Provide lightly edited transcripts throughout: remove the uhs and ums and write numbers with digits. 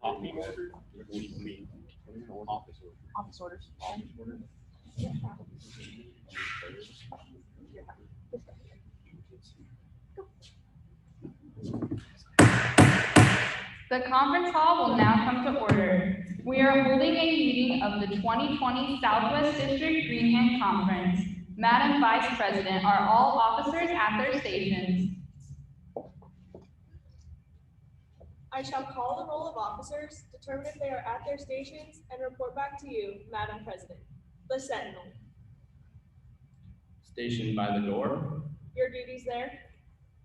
Coffee order? Office orders. The conference hall will now come to order. We are holding a meeting of the 2020 Southwest District Greenhand Conference. Madam Vice President, are all officers at their stations? I shall call the roll of officers, determine if they are at their stations, and report back to you, Madam President. The Sentinel. Stationed by the door. Your duties there.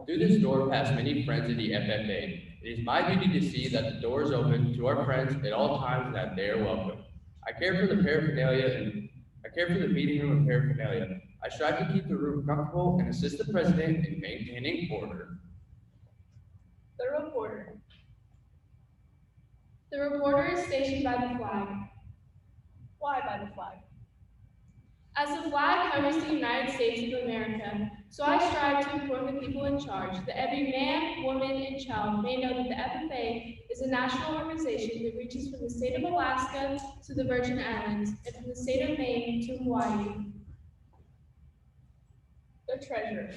Through this door pass many friends of the FFA. It is my duty to see that the door is open to our friends at all times and that they are welcome. I care for the meeting room and paraphernalia. I strive to keep the room comfortable and assist the president in maintaining order. The reporter. The reporter is stationed by the flag. Why by the flag? As the flag covers the United States of America, so I strive to inform the people in charge that every man, woman, and child may know that the FFA is a national organization that reaches from the state of Alaska to the Virgin Islands and from the state of Maine to Hawaii. The treasurer.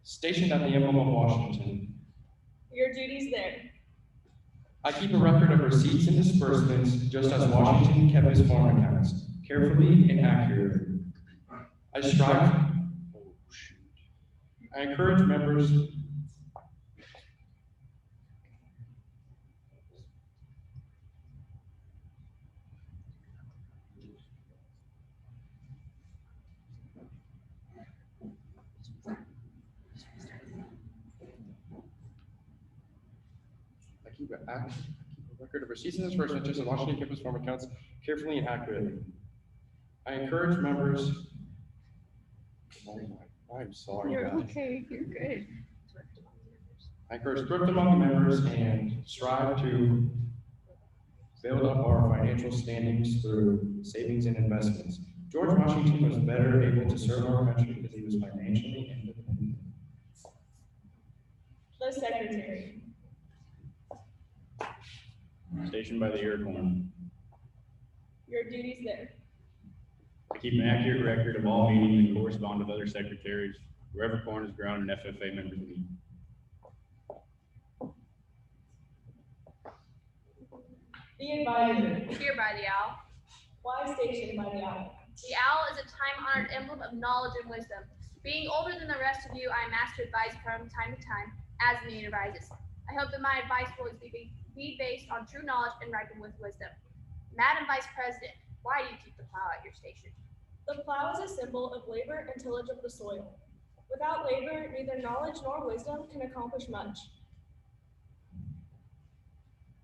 Stationed at the emblem of Washington. Your duties there. I keep a record of receipts and disbursements just as Washington kept his farm accounts, carefully and accurately. I strive. I encourage members. I keep a record of receipts and disbursements just as Washington kept his farm accounts carefully and accurately. I encourage members. I'm sorry. You're guys. okay, you're good. I encourage thrift among the members and strive to build up our financial standings through savings and investments. George Washington was better able to serve our country because he was financially independent. The secretary. Stationed by the ear corn. Your duties there. I keep an accurate record of all meetings and correspond with other secretaries wherever corn is grown and FFA members meet. The advisor. Here by the owl. Why stationed by the owl? The owl is a time-honored emblem of knowledge and wisdom. Being older than the rest of you, I am asked to advise from time to time as the need arises. I hope that my advice will always be based on true knowledge and ripened with wisdom. Madam Vice President, why do you keep the plow at your station? The plow is a symbol of labor and tillage of the soil. Without labor, neither knowledge nor wisdom can accomplish much.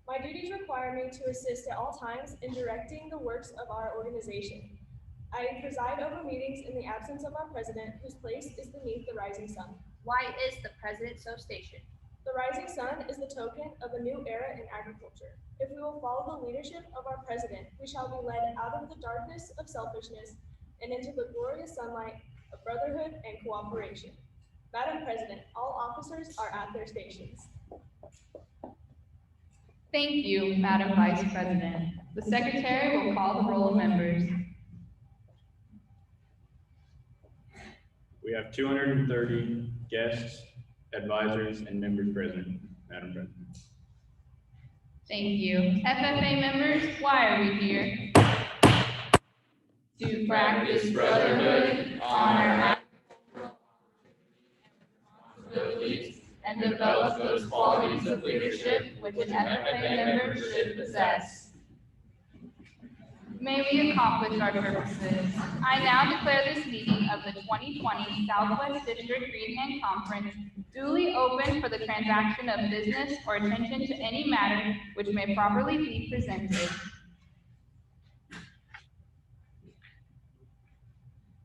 My duties require me to assist at all times in directing the works of our organization. I preside over meetings in the absence of our president, whose place is beneath the rising sun. Why is the president so stationed? The rising sun is the token of a new era in agriculture. If we will follow the leadership of our president, we shall be led out of the darkness of selfishness and into the glorious sunlight of brotherhood and cooperation. Madam President, all officers are at their stations. Thank you, Madam Vice President. The Secretary will call the roll of members. We have 230 guests, advisors, and members present, Madam President. Thank you. FFA members, why are we here? To practice brotherhood, honor responsibilities, and develop those qualities of leadership which an FFA member should possess. May we accomplish our purposes. I now declare this meeting of the 2020 Southwest District Greenhand Conference duly open for the transaction of business or attention to any matter which may properly be presented.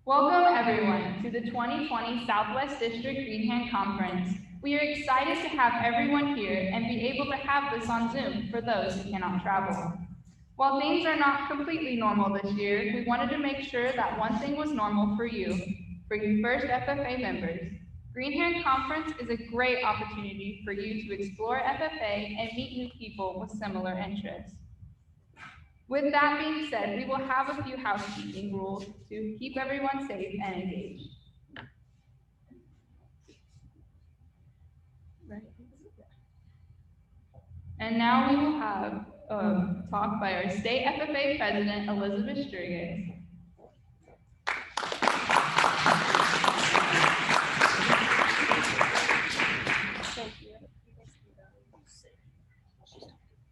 Welcome everyone to the 2020 Southwest District Greenhand Conference. We are excited to have everyone here and be able to have this on Zoom for those who cannot travel. While things are not completely normal this year, we wanted to make sure that one thing was normal for you first FFA members. Greenhand Conference is a great opportunity for you to explore FFA and meet new people with similar interests. With that being said, we will have a few housekeeping rules to keep everyone safe and engaged. And now we will have a talk by our state FFA president, Elizabeth Strigas.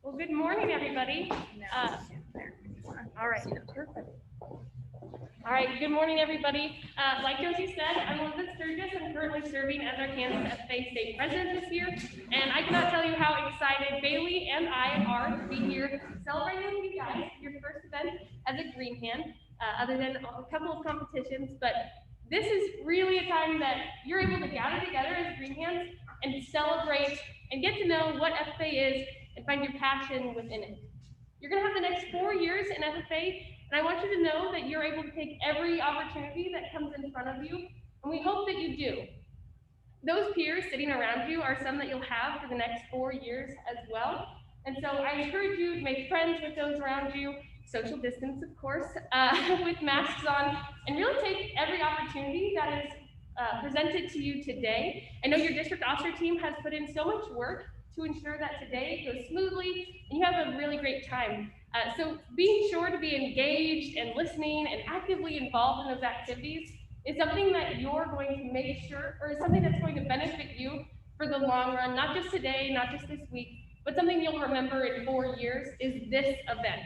Well, good morning, everybody. All right. All right, good morning, everybody. Like Josie said, I'm Elizabeth Sturgis. I'm currently serving as our Kansas FFA state president this year, and I cannot tell you how excited Bailey and I are to be here celebrating with you guys your first event as a Greenhand, other than a couple of competitions. But this is really a time that you're able to gather together as Greenhands and celebrate and get to know what FFA is and find your passion within it. You're going to have the next 4 years in FFA, and I want you to know that you're able to take every opportunity that comes in front of you, and we hope that you do. Those peers sitting around you are some that you'll have for the next 4 years as well, and so I encourage you to make friends with those around you, social distance, of course, with masks on, and really take every opportunity that is presented to you today. I know your district officer team has put in so much work to ensure that today goes smoothly and you have a really great time. So being sure to be engaged and listening and actively involved in those activities is something that you're going to make sure, or is something that's going to benefit you for the long run, not just today, not just this week, but something you'll remember in 4 years is this event.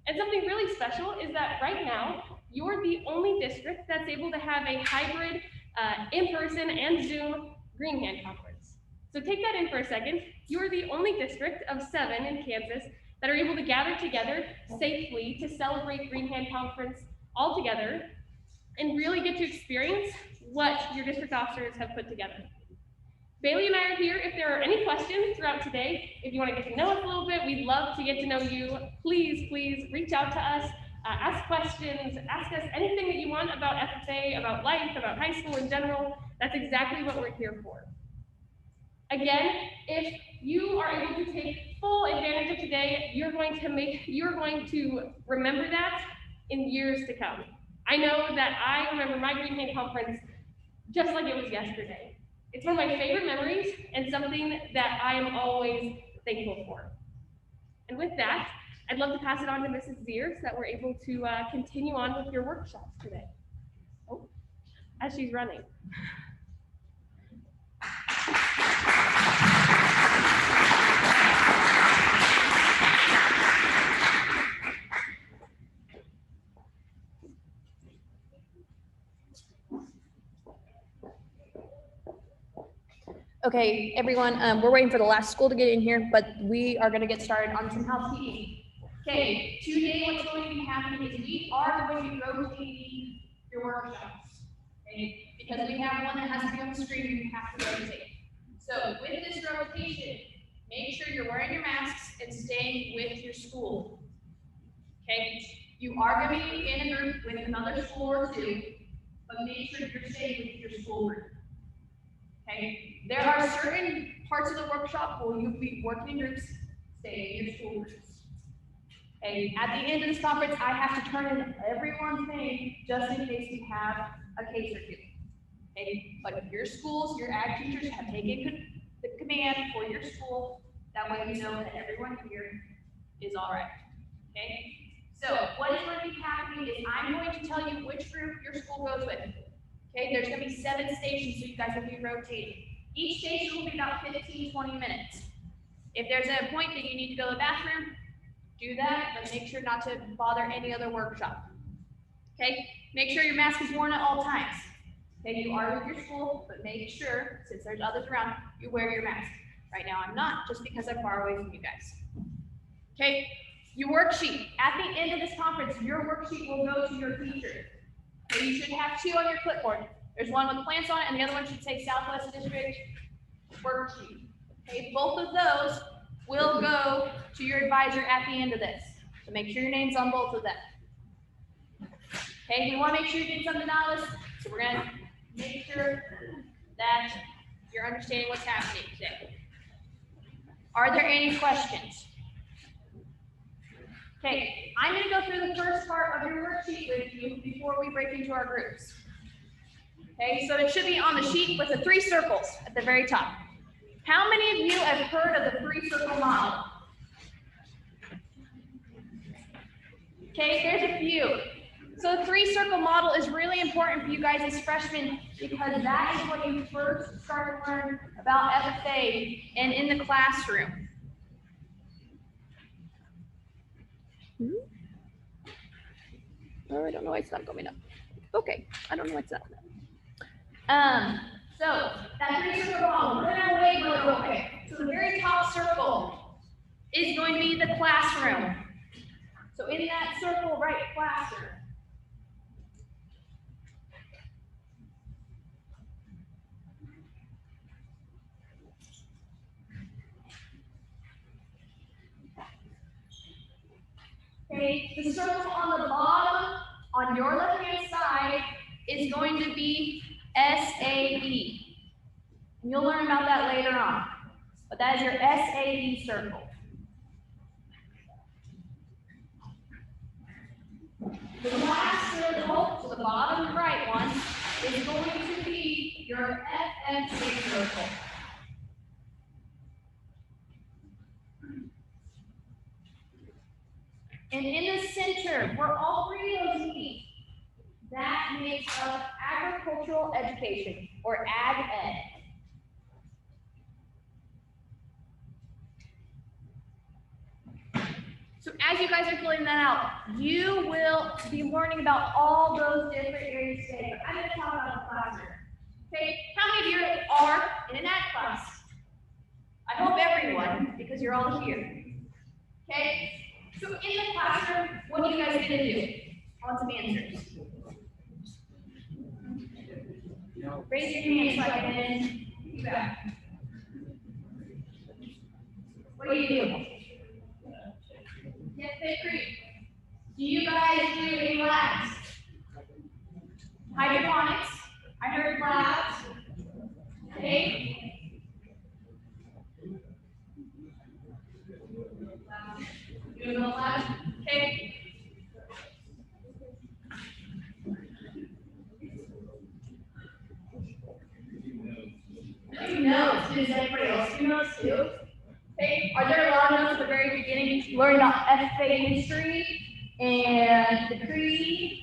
And something really special is that right now, you're the only district that's able to have a hybrid in-person and Zoom Greenhand Conference. So take that in for a second. You're the only district of 7 in Kansas that are able to gather together safely to celebrate Greenhand Conference all together and really get to experience what your district officers have put together. Bailey and I are here if there are any questions throughout today. If you want to get to know us a little bit, we'd love to get to know you. Please reach out to us, ask questions, ask us anything that you want about FFA, about life, about high school in general. That's exactly what we're here for. Again, if you are able to take full advantage of today, you're going to remember that in years to come. I know that I remember my Greenhand Conference just like it was yesterday. It's one of my favorite memories and something that I am always thankful for. And with that, I'd love to pass it on to Mrs. Zier so that we're able to continue on with your workshops today. Oh, as she's running. Okay, everyone, we're waiting for the last school to get in here, but we are going to get started on some housekeeping. Okay, today what's going to be happening is we are going to be rotating your workshops. Okay, because we have one that has to be on the screen, you have to rotate. So with this rotation, make sure you're wearing your masks and staying with your school. Okay, you are going to be in a group with another school or two, but make sure you're staying with your school group. Okay, there are certain parts of the workshop where you'll be working in groups, stay in your school groups. Okay, at the end of this conference, I have to turn in everyone's name just in case we have a case or two. Okay, but your schools, your ag teachers have taken the command for your school. That way you know that everyone here is all right. Okay, so what is going to be happening is I'm going to tell you which group your school goes with. Okay, there's going to be 7 stations, so you guys will be rotating. Each station will be about 15, 20 minutes. If there's a point that you need to go to the bathroom, do that, but make sure not to bother any other workshop. Okay, make sure your mask is worn at all times. Okay, you are with your school, but make sure, since there's others around, you wear your mask. Right now I'm not, just because I'm far away from you guys. Okay, your worksheet. At the end of this conference, your worksheet will go to your teacher. Okay, you should have 2 on your clipboard. There's one with plants on it, and the other one should say Southwest District worksheet. Okay, both of those will go to your advisor at the end of this. So make sure your name's on both of them. Okay, we want to make sure you get something out of this, so we're going to make sure that you're understanding what's happening today. Are there any questions? Okay, I'm going to go through the first part of your worksheet with you before we break into our groups. Okay, so it should be on the sheet with the 3 circles at the very top. How many of you have heard of the 3-circle model? Okay, there's a few. So the 3-circle model is really important for you guys as freshmen because that is what you first start to learn about FFA and in the classroom. Oh, I don't know why it's not going up. Okay, I don't know why it's not going up. So that 3-circle model, we're gonna wait really quick. So the very top circle is going to be the classroom. So in that circle, write classroom. Okay, the circle on the bottom on your left-hand side is going to be SAE. And you'll learn about that later on. But that is your SAE circle. The last circle, so the bottom right one, is going to be your FFA circle. And in the center, where all 3 of those meet, that makes up agricultural education, or ag ed. So as you guys are filling that out, you will be learning about all those different areas today. I'm going to talk about the classroom. Okay, how many of you are in an ag class? I hope everyone, because you're all here. Okay, so in the classroom, what are you guys going to do? I want some answers. Raise your hand so I can you back. What do you do? Get fit green. Do you guys do any labs? Hydroponics. I heard labs. Okay. Doing no labs. Okay. Who knows? Does everybody else do notes too? Okay. Are there a lot of notes at the very beginning? Learning about FFA history and the creed.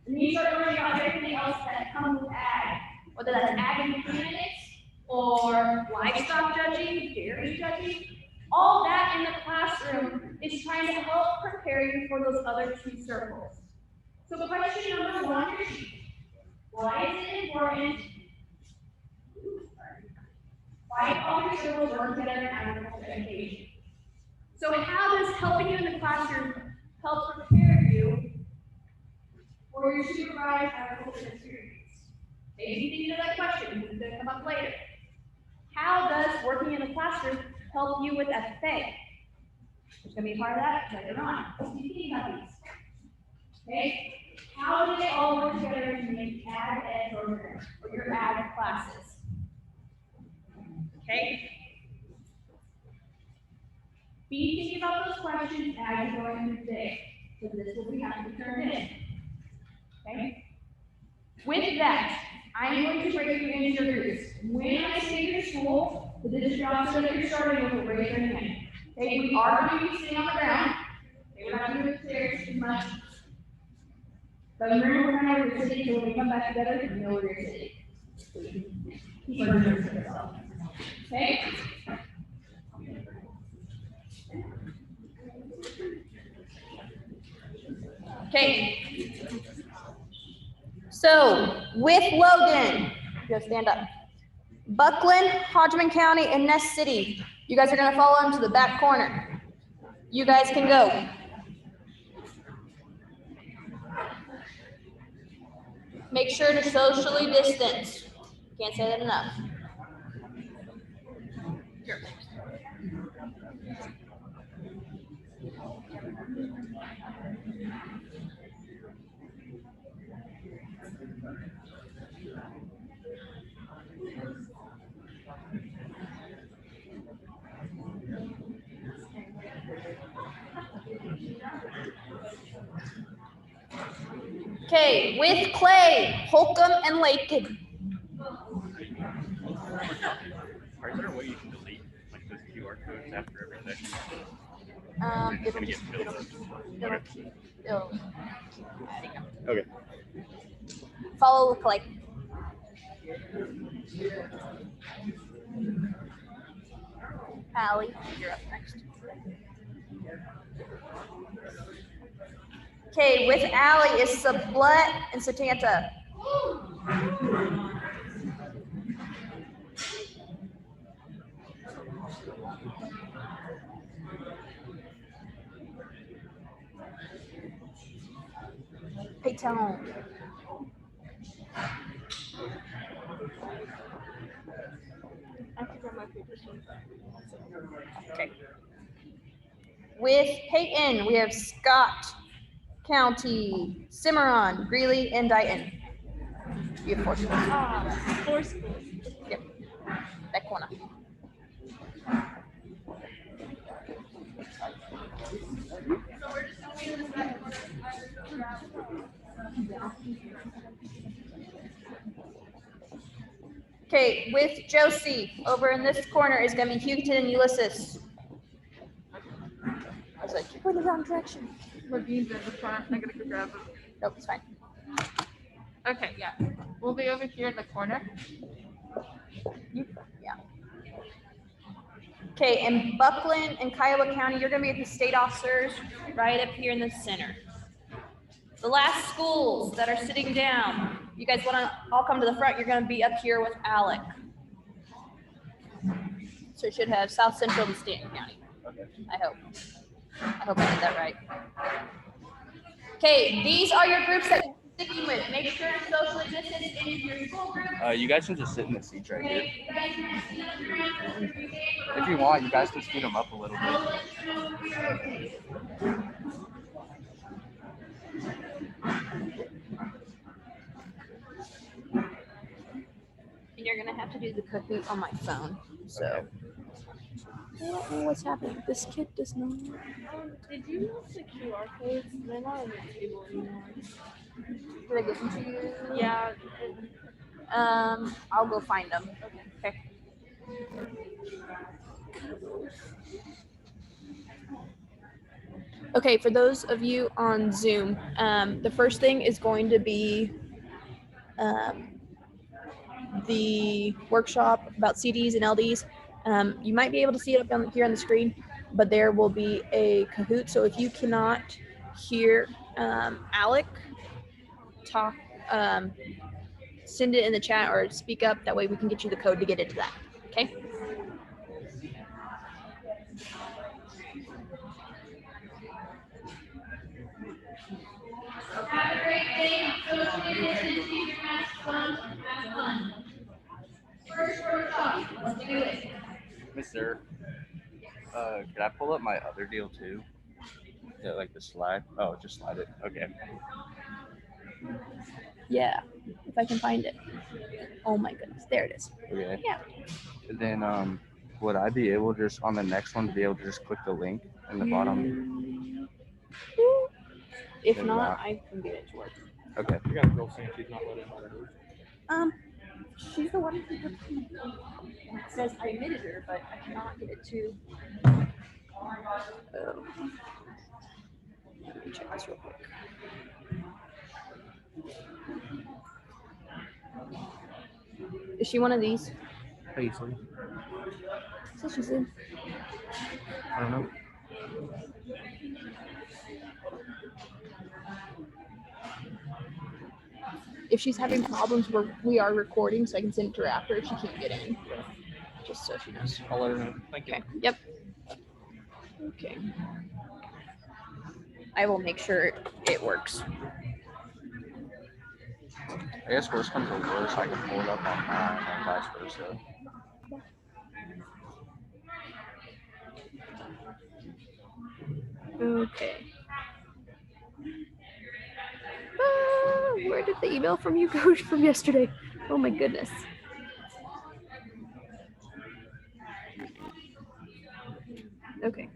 And you start learning about everything else that comes with ag, whether that's ag mechanics or livestock judging, dairy judging. All that in the classroom is trying to help prepare you for those other 2 circles. So question number 1, why is it important? Why all your circles work together in agricultural education? So how does helping you in the classroom help prepare you for your supervised agricultural experience? Maybe think of that question, it's going to come up later. How does working in the classroom help you with FFA? There's going to be a part of that later on. So you think about these. Okay? How do they all work together to make ag ed programs or your ag classes? Okay? Be thinking about those questions as you're going through today, because this will be how to turn in. Okay? With that, I'm going to break you into your groups. When I say your school, the district officer that you're starting with will raise their hand. Okay, we are going to be sitting on the ground. Okay, we're not going to do the stairs too much. But remember, we're not over sitting, so when we come back together, you know where you're sitting. Keep on doing yourself. Okay? Okay. So, with Logan, go stand up. Buckland, Hodgman County, and Ness City. You guys are going to follow him to the back corner. You guys can go. Make sure to socially distance. Can't say that enough. Sure. Okay, with Clay, Holcomb, and Lakin. Is there a way you can delete like those QR codes after every session? It'll just, it'll, Okay. follow Clay. Allie, you're up next. Okay, with Allie is Sablet and Satanta. Payton. Okay. With Peyton, we have Scott, County, Cimarron, Greeley, and Dighton. You have 4 schools. 4 schools. Yep. That corner. Okay, with Josie, over in this corner is gonna be Houghton and Ulysses. I was like, you're going the wrong direction. Ravine's in the front. I gotta go grab them. Nope, it's fine. Okay, yeah. We'll be over here in the corner. Yeah. Okay, in Buckland and Kiowa County, you're gonna be at the state officers right up here in the center. The last schools that are sitting down, you guys wanna all come to the front, you're gonna be up here with Alec. So it should have South Central and Stanton County. I hope I did that right. Okay, these are your groups that you're sticking with. Make sure to socially distance into your school group. You guys can just sit in the seats right here. Okay, you guys are gonna see up here. If you want, you guys can scoot them up a little bit. And you're gonna have to do the Kahoot on my phone. So I don't know what's happening. This kid does not. Did you use the QR codes? They're not on the table anymore. Did I get them to you? Yeah. I'll go find them. Okay. Okay, for those of you on Zoom, the first thing is going to be the workshop about CDs and LDs. You might be able to see it up here on the screen, but there will be a Kahoot. So if you cannot hear Alec talk, send it in the chat or speak up. That way we can get you the code to get into that. Okay. Have a great day. Keep your masks on. Have fun. First workshop. Let's do it. Mister, could I pull up my other deal too? Yeah, like the slide. Oh, just slide it. Okay. Yeah, if I can find it. Oh my goodness, there it is. Okay. Yeah. And then, would I be able just on the next one to be able to just click the link in the bottom? If Then not, not. I can get it to work. Okay. You got a girl saying she's not letting her. She's the one who it says I admitted her, but I cannot get it to. Oh. Let me check this real quick. Is she one of these? Paisley. So she's in. I don't know. If she's having problems, we are recording, so I can send it to her after if she can't get in. Just so she knows. I'll let her know. Thank you. Okay. Yep. Okay. I will make sure it works. I guess worst comes to worst, I can pull it up on mine and vice versa. Okay. Where did the email from you go from yesterday? Oh my goodness. Okay.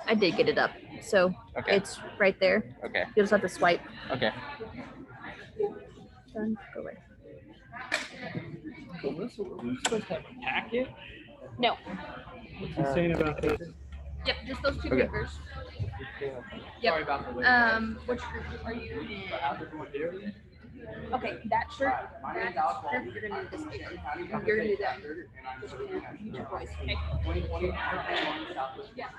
I did get it up. So Okay. it's right there. Okay. You'll just have to swipe. Okay. Done. Go away. So Melissa, are we supposed to have a packet? No. What's he saying about this? Yep, just those two Okay. papers. Sorry Yep. about the wait. Which group are you? Daily. Okay, that shirt. My name's That Alex group, Walton. you're gonna need this paper. County You're gonna do that. and I'm Just serving as future boys. Okay. 2020 Southwest. Yeah.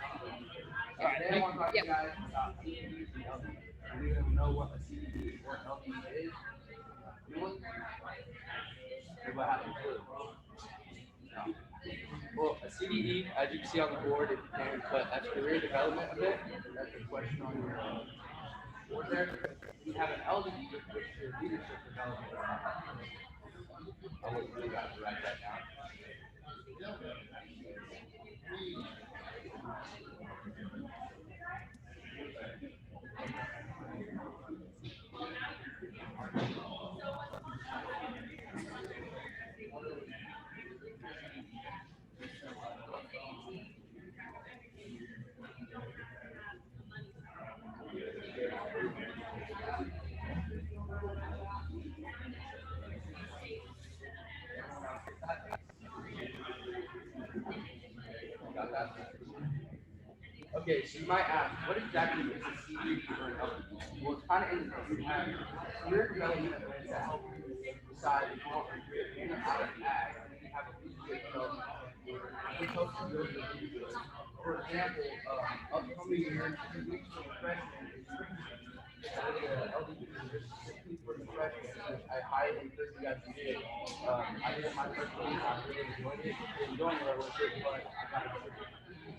All right, today I want to talk to Yep. you guys about CDD and LDD. Do you even know what a CDD or LDD is? Anyone? Everybody have a clue? No. Well, a CDD, as you can see on the board, if you can, but that's career development a bit. That's a question on your board there. You have an LDD, which is your leadership development. I would really have to write that down. Got that? Okay, so you might ask, what exactly is a CDD or an LDD? Well, it's kind of in the you have career development events that help you decide if you want to career in or out of ag, and then you have a leadership development which helps you build your leadership. For example, upcoming year in 2 weeks for the freshman is spring season. The LDD is specifically for the freshmen, which I highly encourage you guys to do. I did it my first week, I really enjoyed it. Didn't go anywhere with it, but I got it.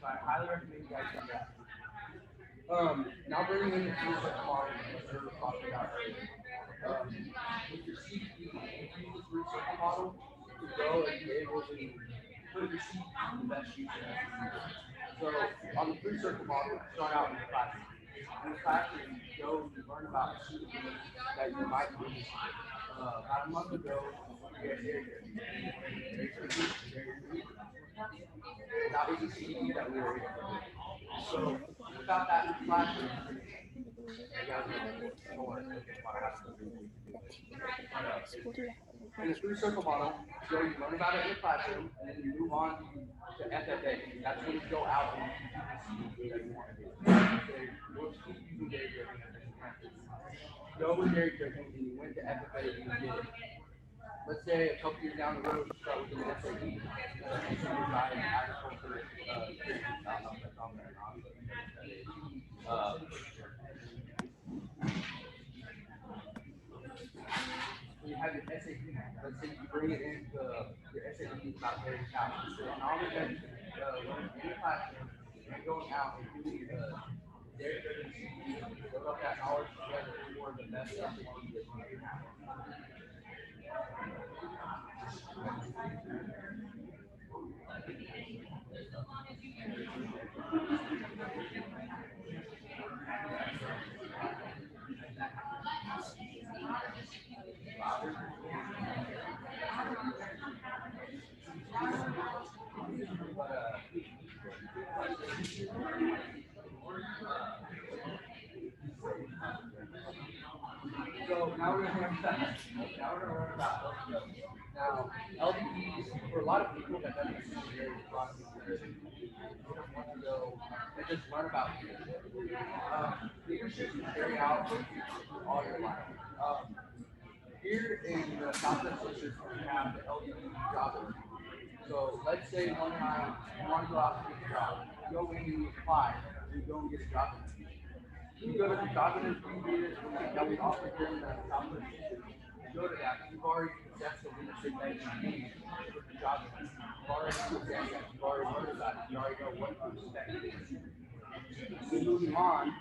So I highly recommend you guys do that. Now bringing in the tools that Mark and Sir were talking about earlier. With your CDD, you can use this research model to go and be able to put your CDD to the best use. So on the free circle model, start out in the classroom. In the classroom, you go and learn about CDD that you might use. About a month ago, that was a CDD that we were in. So without that in the classroom, in the three circle model, you learn about it in the classroom, and then you move on to FFA. That's when you go out and you do the CDD that you want to do. We'll keep using dairy dripping as an example. Go with dairy dripping, and you went to FFA and you did it. Let's say a couple years down the road, you start with an SWD, Design Agriculture, I don't know if that's on there or not. You have your SAT. Let's say you bring it into your SAT about dairy cows. So not only that you learn in the classroom and going out and doing dairy driven, build up that knowledge together for the best SAT that you can have. So now we're going to learn about LDOs. Now, LDEs, for a lot of people, that doesn't seem very productive. They don't want to go and just learn about leadership. Leadership is carried out all your life. Here in the Southwest District, we have the LDE job interview. So let's say one time you want to go out and get a job. You go in and you apply, and you go and get a job interview. You go to the job interview that we offer during the Southwest District. You go to that, you've already possessed the leadership that you need for the job interview. You've already possessed that, you've already learned about it, you already know what to expect. So moving on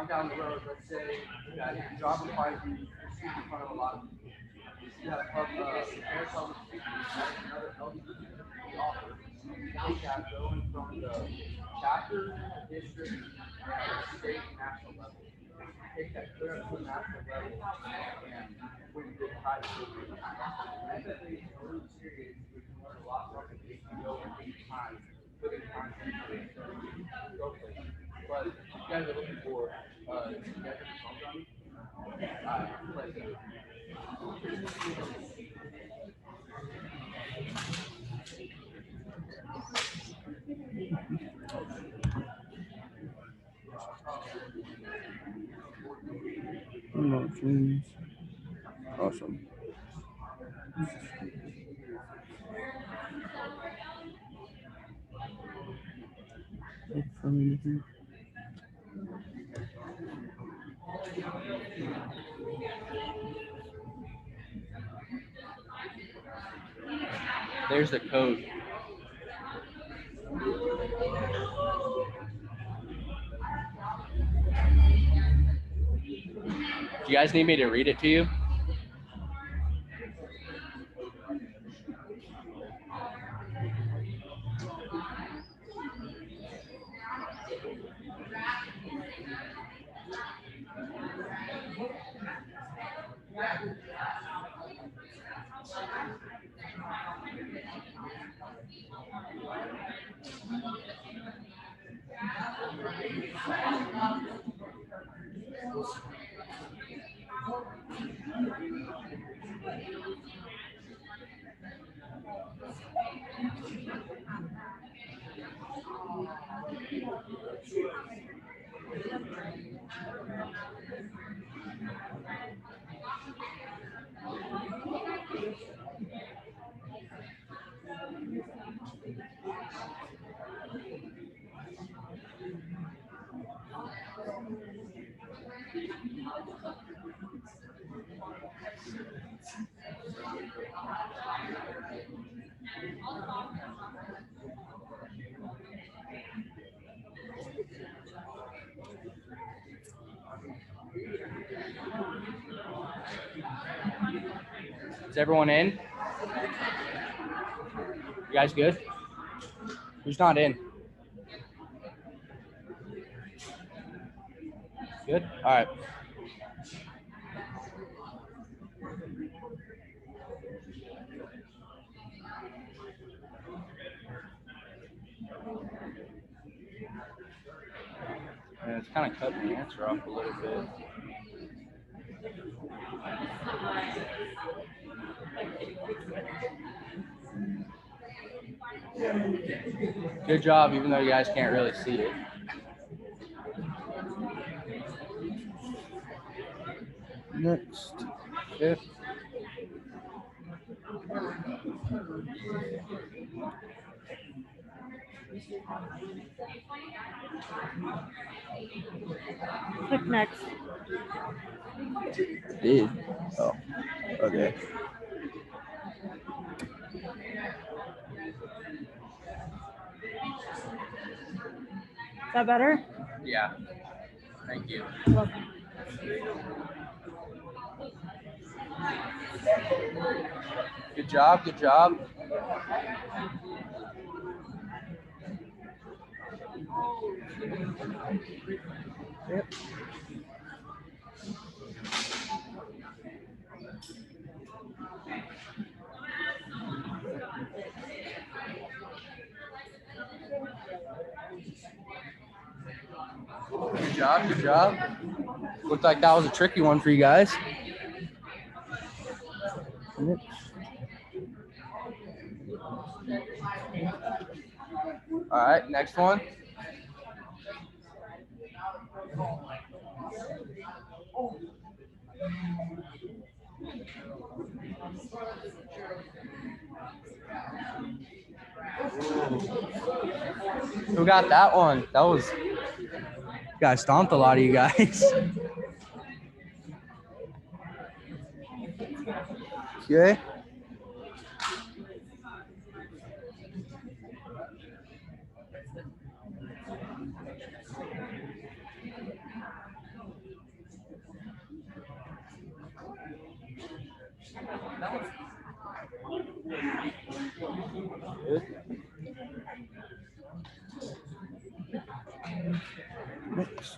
down the road, let's say that your job requires you to speak in front of a lot of people. You have prepare public speaking, that's another LDD we offer. You take that, go in from the chapter, district, and state and national level. Take that clear up to the national level, and when you get private school, FFA is really serious. We can learn a lot from it if you go and take time, put in time into it, go places. But if you guys are looking for, you guys have songs on? Play. Emotions. Awesome. Look for me here. There's the code. Do you guys need me to read it to you? Is everyone in? You guys good? Who's not in? Good? All right. And it's kind of cut my answer off a little bit. Good job, even though you guys can't really see it. Next. Fifth. Click next. Did. Oh. Okay. Is that better? Yeah. Thank you. Welcome. Good job. Good job. Yep. Good job. Good job. Looked like that was a tricky one for you guys. Yep. All right, next one. Who got that one? That was, you guys stomped a lot of you guys. Okay. Good. Next.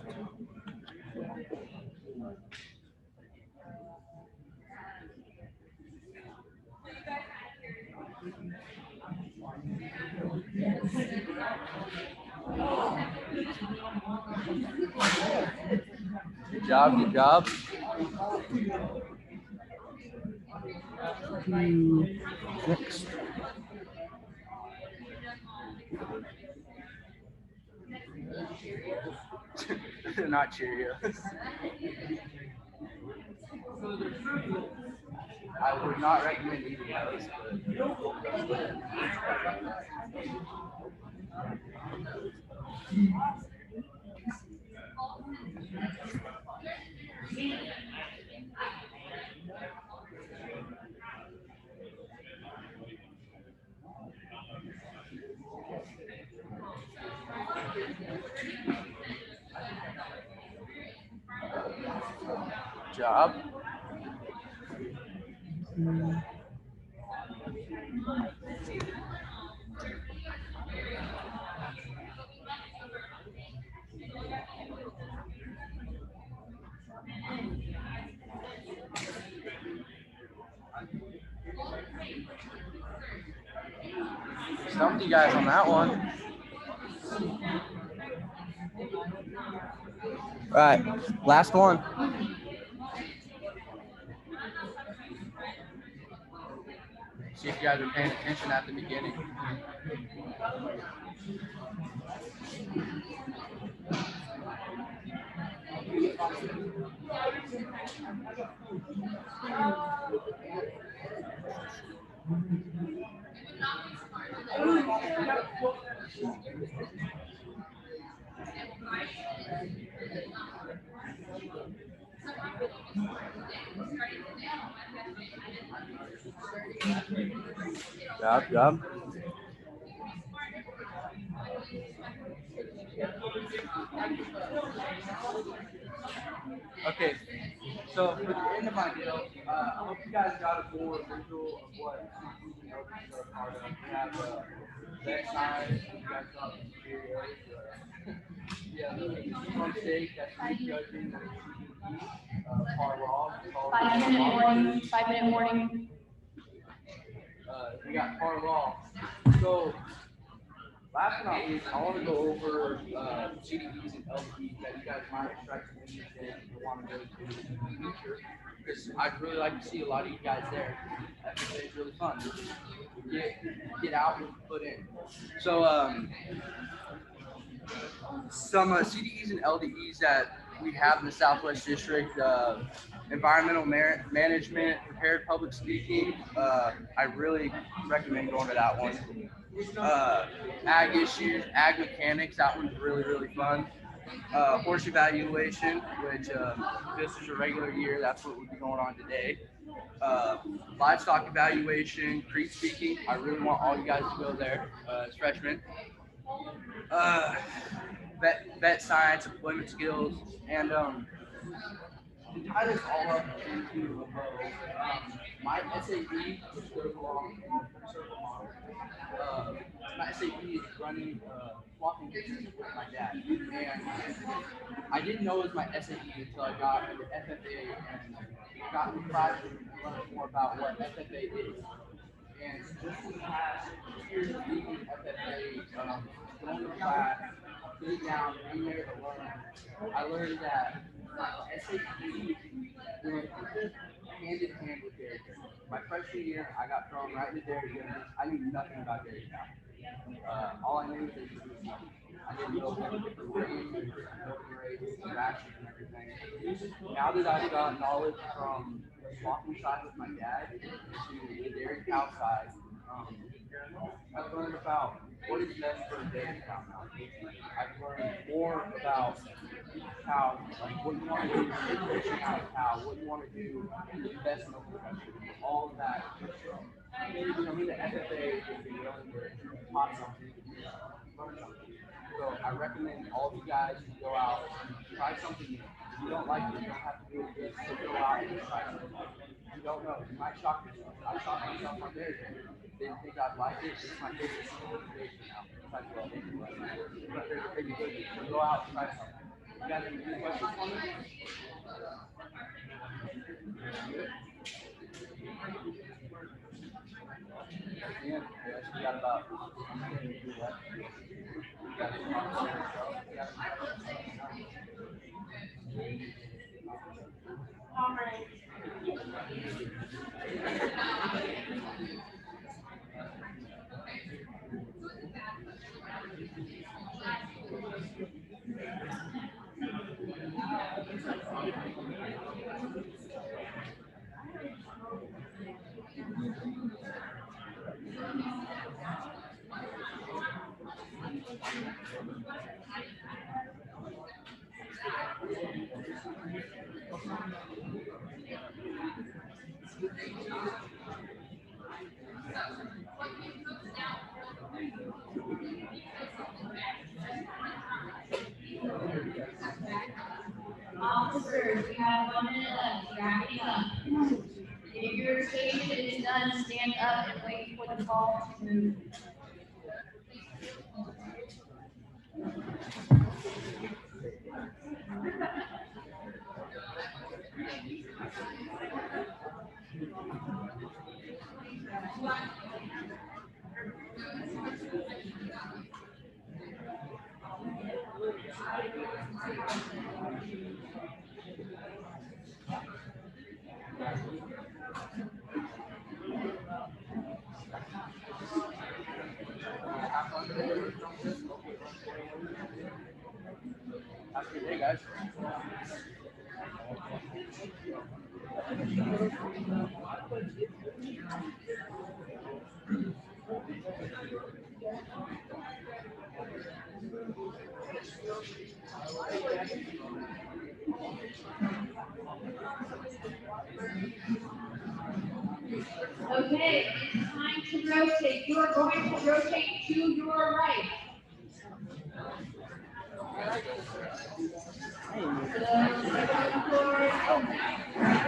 Good job, good job. Next. They're not Cheerios. I would not recommend eating those, good job. Stumped you guys on that one. All right, last one. See if you guys are paying attention at the beginning. Job. Okay, so for the end of my deal, I hope you guys got a more visual of what CDs and LDs are a part of. We have that side, you guys got the Cheerios, yeah, the steak, that's me judging, par raw. 5-minute warning, 5-minute warning. We got par raw. So, last but not least, I want to go over CDEs and LDs that you guys might strike some interest in and want to go to in the future. Because I'd really like to see a lot of you guys there. It's really fun. Get out and put in. So some CDEs and LDEs that we have in the Southwest District, environmental management, prepared public speaking. I really recommend going to that one. Ag issues, ag mechanics, that one's really, really fun. Horse evaluation, which this is a regular year, that's what would be going on today. Livestock evaluation, creek speaking, I really want all you guys to go there as freshmen. Vet science, employment skills, and to tie this all up into a bow, my SAD, which goes along in the circle model, my SAD is running walking distance with my dad, and I didn't know it was my SAD until I got into FFA and got in private and learned more about what FFA is. And just in the past years of being in FFA, going to class, sitting down, being there to learn, I learned that SAT went hand in hand with dairy. My freshman year, I got thrown right into dairy units. I knew nothing about dairy cow. All I knew was that I didn't know what different grains, different milking rates, rations, and everything. Now that I've got knowledge from the swapping side with my dad to the dairy cow side, I've learned about what is best for a dairy cow now. I've learned more about how, like what you want to do with fishing out a cow, what you want to do with the best milk production, all of that. For me, the FFA is the willing to taught something, learn something. So I recommend all of you guys to go out and try something new. If you don't like it, you don't have to do it good. So go out and try something. You don't know. You might shock yourself. I shocked myself on there. Didn't think I'd like it. It's my favorite motivation now. So go out and try something. You guys have any questions for me? Yeah, we got about All right. Officers, we have 1 minute left. Wrapping up. If your station is done, stand up and wait for the call to move. Have a good day, guys. Okay, it's time to rotate. You are going to rotate to your right.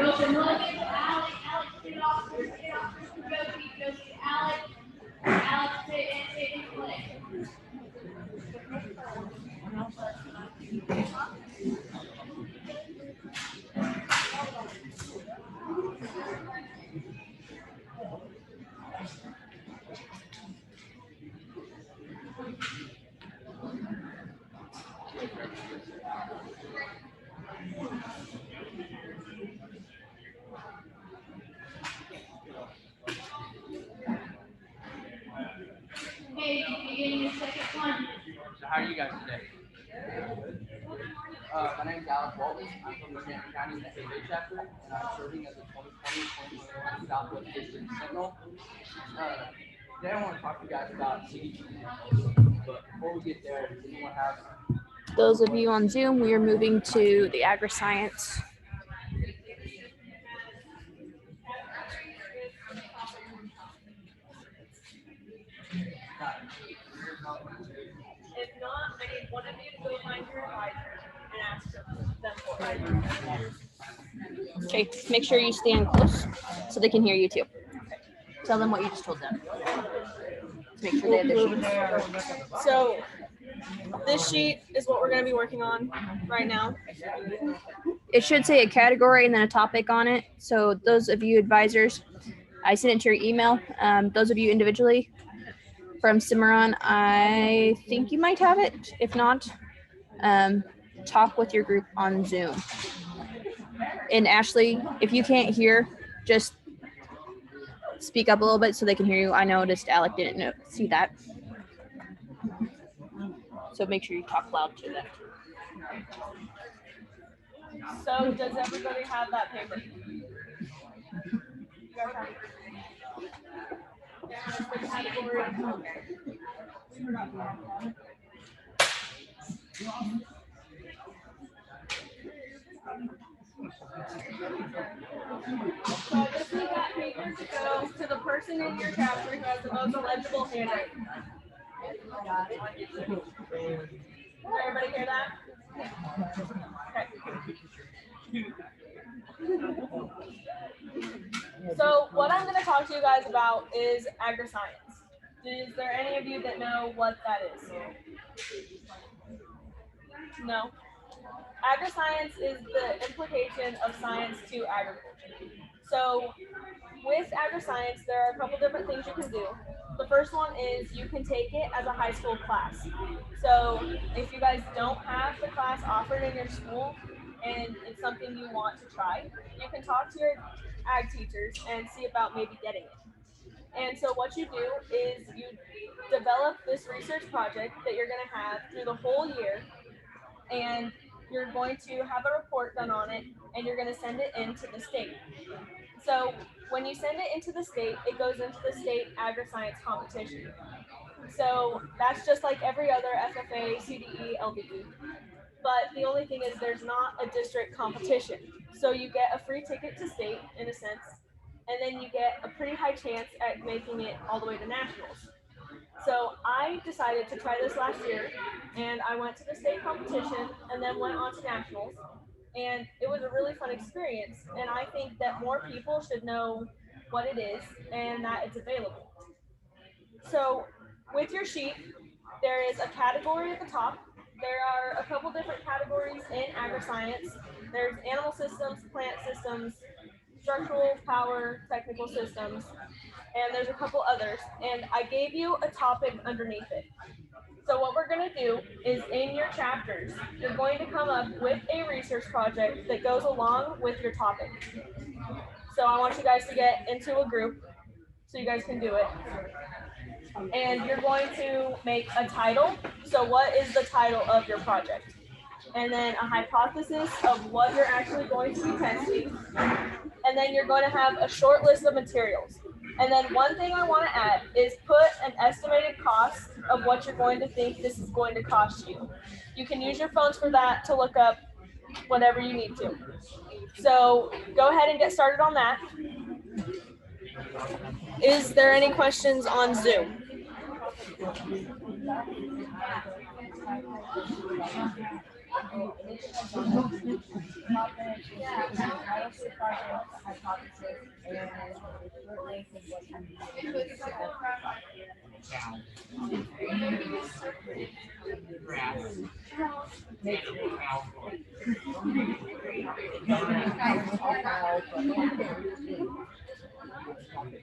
Open, Logan, Alex, get off, Josie, Alex, sit and take his place. Okay, beginning your second one. So how are you guys today? My name is Alex Walton. I'm from the Greenhand County SWD chapter, and I'm serving as the 2020-2021 Southwest District Sentinel. Today I want to talk to you guys about CDG, but before we get there, does anyone have? Those of you on Zoom, we are moving to the agri-science. If not, I need one of you to go find your advisor and ask them for it. Okay, make sure you stand close so they can hear you too. Tell them what you just told them. To make sure they have their sheets. So this sheet is what we're going to be working on right now. It should say a category and then a topic on it. So those of you advisors, I sent it to your email. Those of you individually from Cimarron, I think you might have it. If not, talk with your group on Zoom. And Ashley, if you can't hear, just speak up a little bit so they can hear you. I noticed Alec didn't see that. So make sure you talk loud to them. So does everybody have that paper? You guys have it? The category. So I just need that paper to go to the person in your chapter who has the most illegible handwriting. Did everybody hear that? Okay. So what I'm going to talk to you guys about is agri-science. Is there any of you that know what that is? No? Agri-science is the implication of science to agriculture. So with agri-science, there are a couple different things you can do, the first one is you can take it as a high school class. So if you guys don't have the class offered in your school and it's something you want to try, you can talk to your ag teachers and see about maybe getting it. And so what you do is you develop this research project that you're going to have through the whole year, and you're going to have a report done on it, and you're going to send it into the state. So when you send it into the state, it goes into the state agri-science competition. So that's just like every other FFA, CDE, LDE. But the only thing is there's not a district competition. So you get a free ticket to state in a sense, and then you get a pretty high chance at making it all the way to nationals. So I decided to try this last year, and I went to the state competition and then went on to nationals. And it was a really fun experience. And I think that more people should know what it is and that it's available. So with your sheet, there is a category at the top. There are a couple different categories in agri-science. There's animal systems, plant systems, structural, power, technical systems, and there's a couple others. And I gave you a topic underneath it. So what we're going to do is in your chapters, you're going to come up with a research project that goes along with your topic. So I want you guys to get into a group so you guys can do it. And you're going to make a title. So what is the title of your project? And then a hypothesis of what you're actually going to be testing. And then you're going to have a short list of materials. And then one thing I want to add is put an estimated cost of what you're going to think this is going to cost you. You can use your phones for that to look up whatever you need to. So go ahead and get started on that. Is there any questions on Zoom?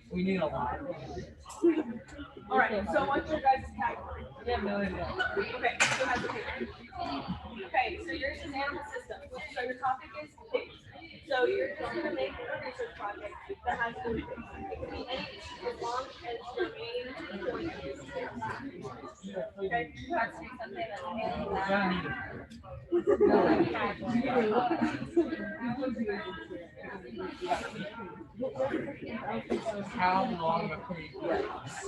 We need a lot. All right, so what's your guys' category? Yeah, million. Okay, who has a paper? Okay, so yours is animal systems. So your topic is pigs. So you're just going to make a research project that has to do with pigs. It can be anything as long as your main point is pigs. Okay, that's something that's How long a pig?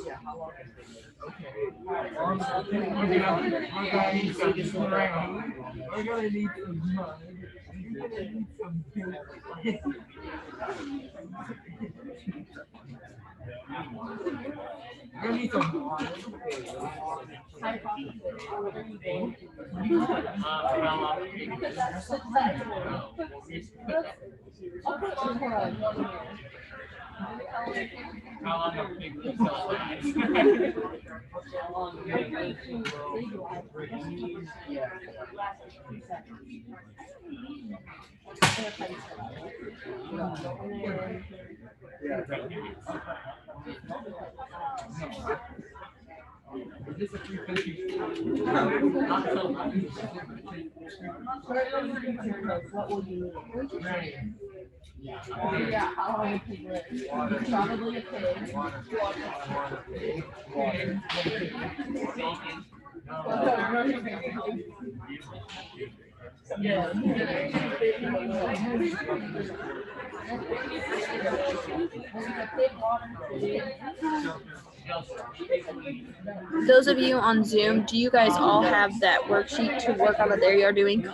Yeah, how long is it? Okay. We're gonna need some rain. We're gonna need some mud. We're gonna need some bait. We're gonna need some water. How long a pig will sell that? Is this a 350? Not so much. What will you need? Yeah, how long a pig live? Probably a pig. Those of you on Zoom, do you guys all have that worksheet to work on that there you're doing? Give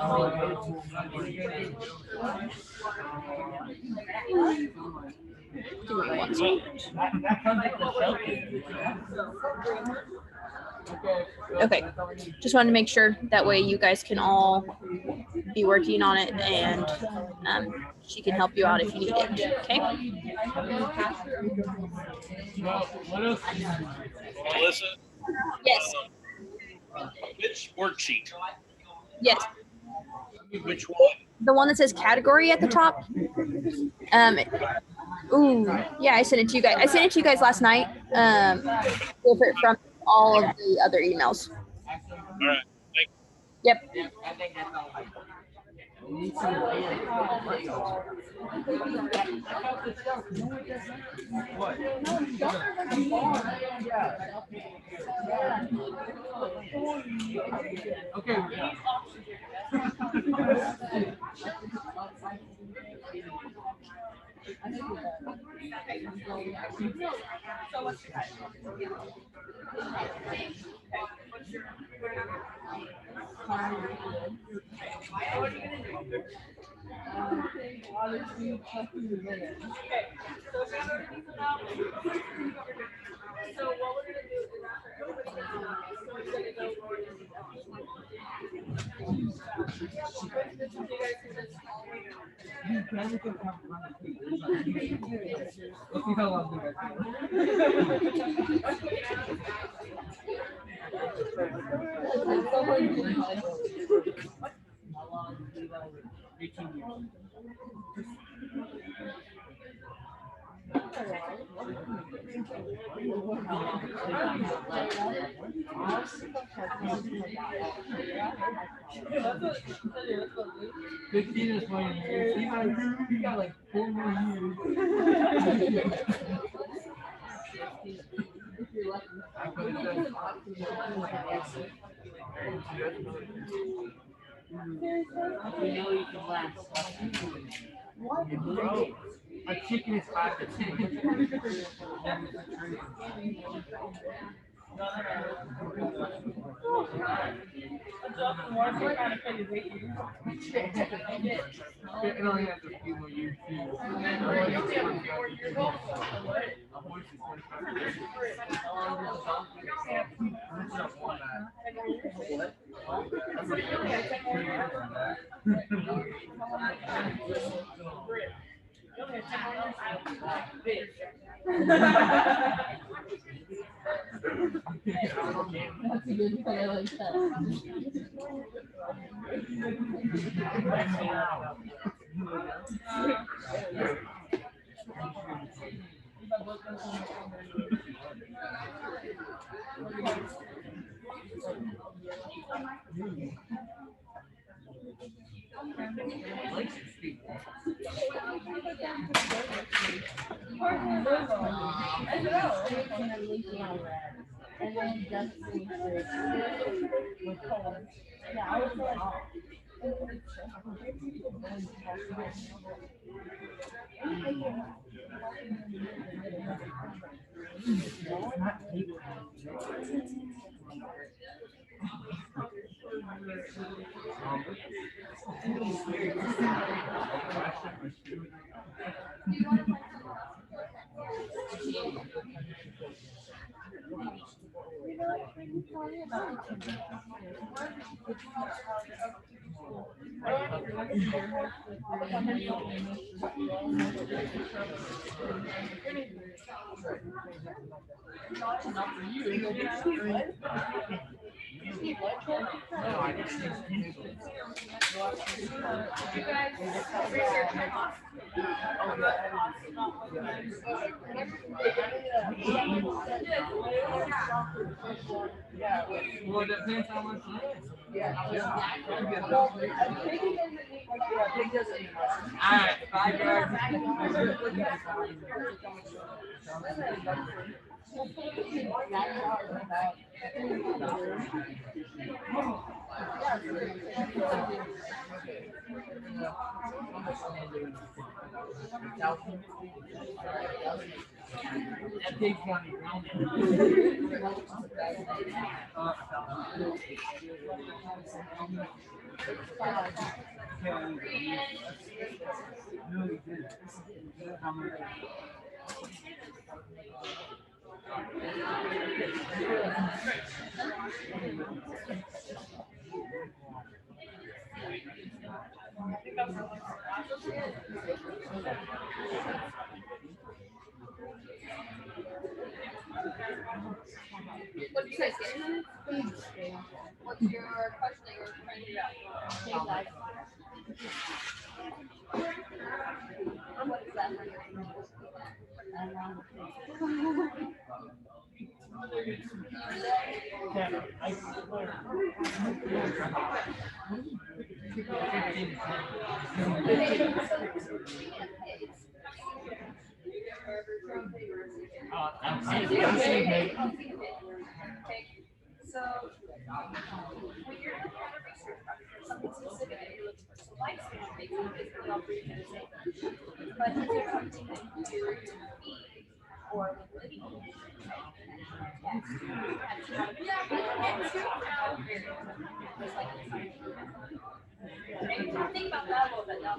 me 1 second. Okay, just wanted to make sure that way you guys can all be working on it, and she can help you out if you need it. Okay. Melissa? Yes. Which worksheet? Yes. Which one? The one that says category at the top. Ooh, yeah, I sent it to you guys. I sent it to you guys last night. Different from all of the other emails. All right. Yep. Okay. So what we're gonna do is after everybody gets done, we're gonna go over and you guys can just Let's see how long you guys How long do you guys? 18 years. Fifteen is 20 years. He got like 4 more years. If you're lucky. I put it you can last. What? A chicken is 5 to 10. It only has a few more years. That's a good play, I like that. And then just with cold. Yeah, I was going off. Well, it depends how much it is. Alright, 5 yards. That takes money. What did you guys get? What's your question or trying to figure out? What is that? So when you're looking at a research project or something specific that you're looking for, so lifespan makes it basically all three kind of same. But if there's something that you do to feed or living think about that a little bit now.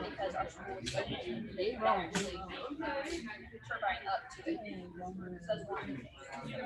Because our school is so they actually turbine up to it. So that's one of the things we had.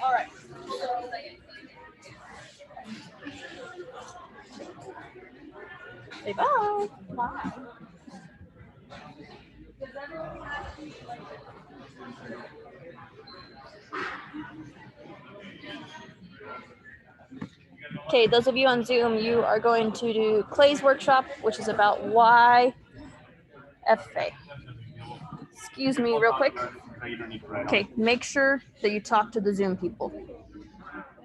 All right. Say bye. Bye. Okay, those of you on Zoom, you are going to do Clay's workshop, which is about YFA. Excuse me real quick. Okay, make sure that you talk to the Zoom people.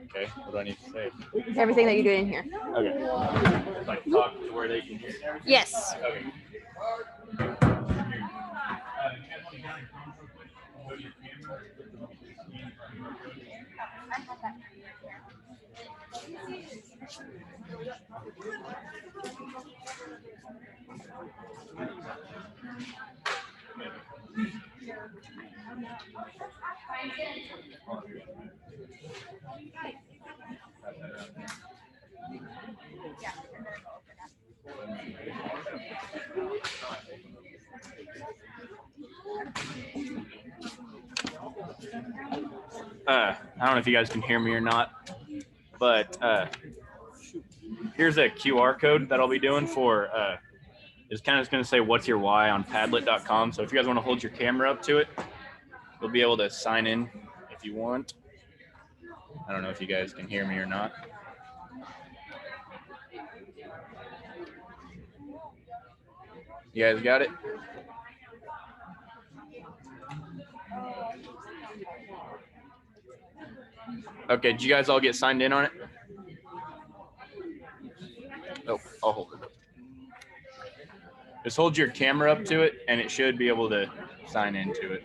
Okay, what do I need to say? Everything that you're doing here. Okay. Like talk to where they can hear. Yes. Okay. I don't know if you guys can hear me or not, but here's a QR code that I'll be doing for It's kind of just going to say, what's your why on Padlet.com. So if you guys want to hold your camera up to it, you'll be able to sign in if you want. I don't know if you guys can hear me or not. You guys got it? Okay, did you guys all get signed in on it? Oh, I'll hold it up. Just hold your camera up to it and it should be able to sign into it.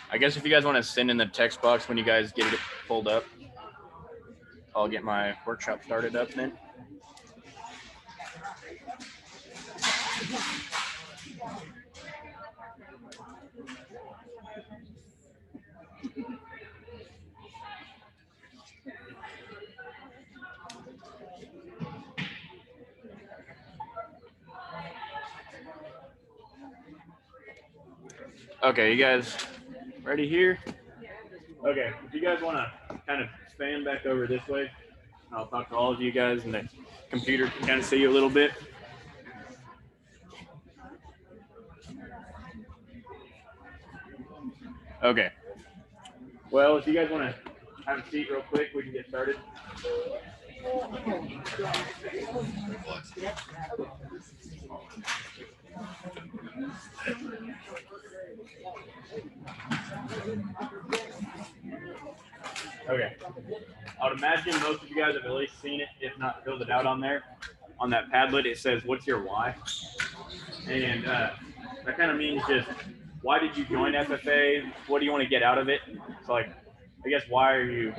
I guess if you guys want to send in the text box when you guys get it pulled up, I'll get my workshop started up then. Okay, you guys ready here? Okay, if you guys want to kind of span back over this way, I'll talk to all of you guys and the computer can kind of see you a little bit. Okay. Well, if you guys want to have a seat real quick, we can get started. Okay. I would imagine most of you guys have at least seen it, if not filled it out on there. On that Padlet, it says, what's your why? And that kind of means just, why did you join FFA? What do you want to get out of it? So like, I guess, why are you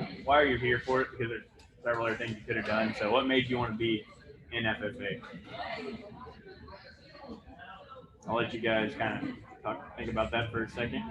here for it? Because there's several other things you could have done. So what made you want to be in FFA? I'll let you guys kind of think about that for a second.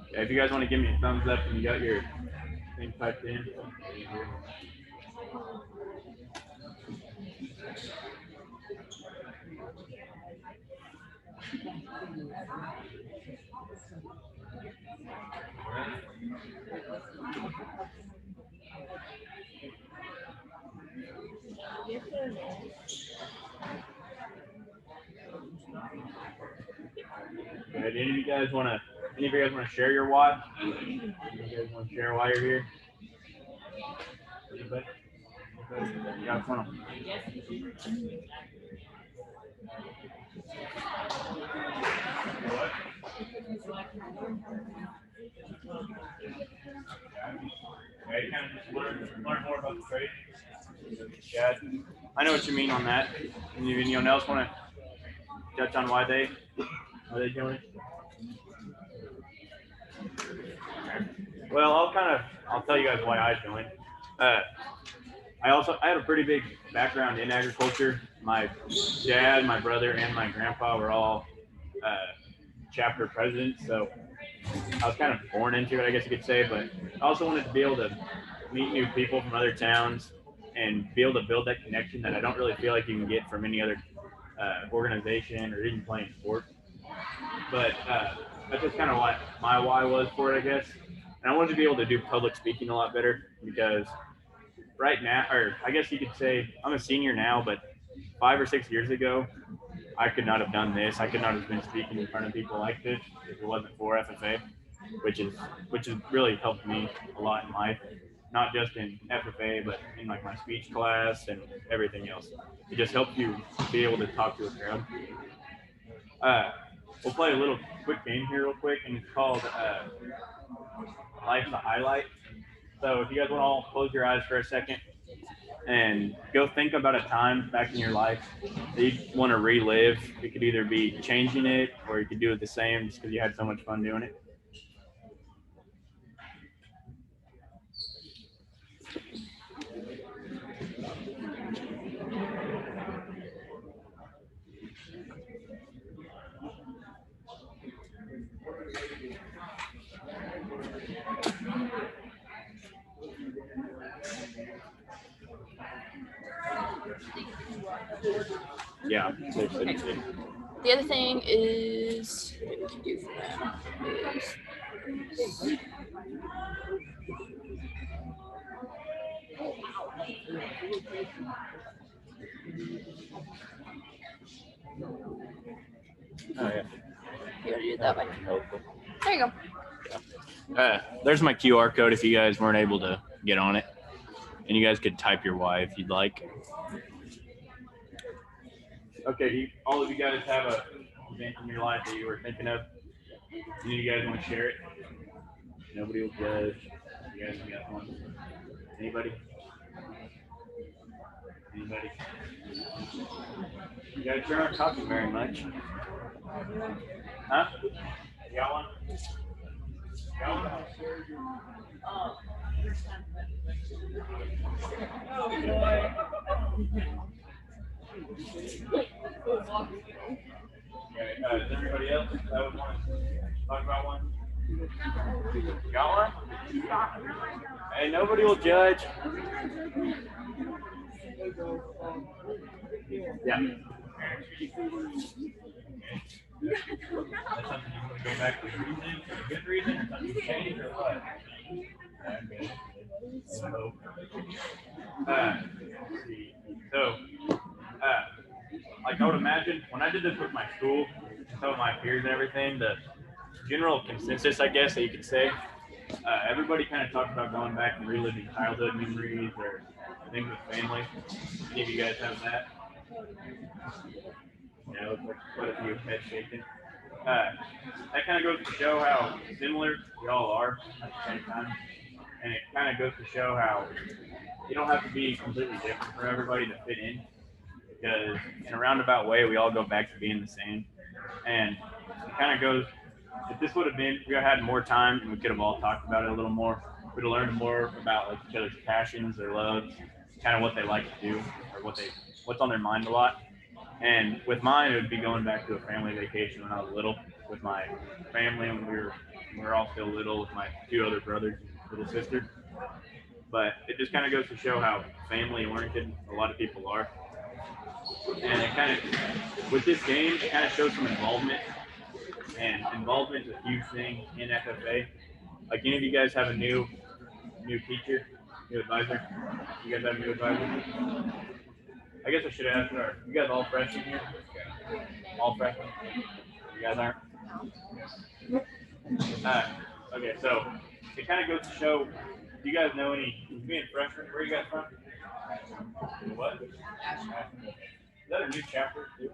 Okay, if you guys want to give me a thumbs up and you got your thing typed in. Okay, do any of you guys want to share your why? Any of you guys want to share why you're here? Anybody? You got one? Okay, kind of just learn more about the trade. Yeah, I know what you mean on that. Anyone else want to touch on why they joined? Well, I'll tell you guys why I joined. I had a pretty big background in agriculture. My dad, my brother, and my grandpa were all chapter presidents, so I was kind of born into it, I guess you could say. But I also wanted to be able to meet new people from other towns and be able to build that connection that I don't really feel like you can get from any other organization or even playing sports. But that's just kind of what my why was for it, I guess. And I wanted to be able to do public speaking a lot better because right now, or I guess you could say I'm a senior now, but 5 or 6 years ago, I could not have done this. I could not have been speaking in front of people like this if it wasn't for FFA, which has really helped me a lot in life, not just in FFA, but in like my speech class and everything else. It just helps you be able to talk to a crowd. We'll play a little quick game here real quick, and it's called Life's a Highlight. So if you guys want to all close your eyes for a second and go think about a time back in your life that you want to relive. It could either be changing it or you could do it the same just because you had so much fun doing it. Yeah. Okay. The other thing is, what we can do for them is Oh, yeah. you want to do it that way. There you go. There's my QR code if you guys weren't able to get on it. And you guys could type your Y if you'd like. Okay, all of you guys have a event in your life that you were thinking of? And you guys want to share it? Nobody will judge. You guys got one? Anybody? Anybody? You guys sure aren't talking very much. Huh? You got one? Got one? Oh boy. Okay, does everybody else that would want to talk about one? Got one? Hey, nobody will judge. Yeah. That's something you want to go back to reason, a good reason, or something you change, or what? Okay. So, let's see. So, like I would imagine, when I did this with my school, some of my peers and everything, the general consensus, I guess, that you could say, everybody kind of talked about going back and reliving childhood memories or things with family. Any of you guys have that? Yeah, looks like quite a few heads shaking. That kind of goes to show how similar we all are at the same time. And it kind of goes to show how you don't have to be completely different for everybody to fit in. Because in a roundabout way, we all go back to being the same. And it kind of goes, if this would have been, we had more time and we could have all talked about it a little more. We'd have learned more about like each other's passions, their loves, kind of what they like to do or what's on their mind a lot. And with mine, it would be going back to a family vacation when I was little with my family when we were all still little with my two other brothers and little sister. But it just kind of goes to show how family oriented a lot of people are. And it kind of, with this game, it kind of shows some involvement. And involvement is a huge thing in FFA. Like any of you guys have a new teacher, new advisor? You guys have a new advisor? I guess I should ask, are you guys all freshmen here? All freshmen? You guys aren't? Okay, so it kind of goes to show, do you guys know being freshmen, where are you guys from? What? Is that a new chapter? So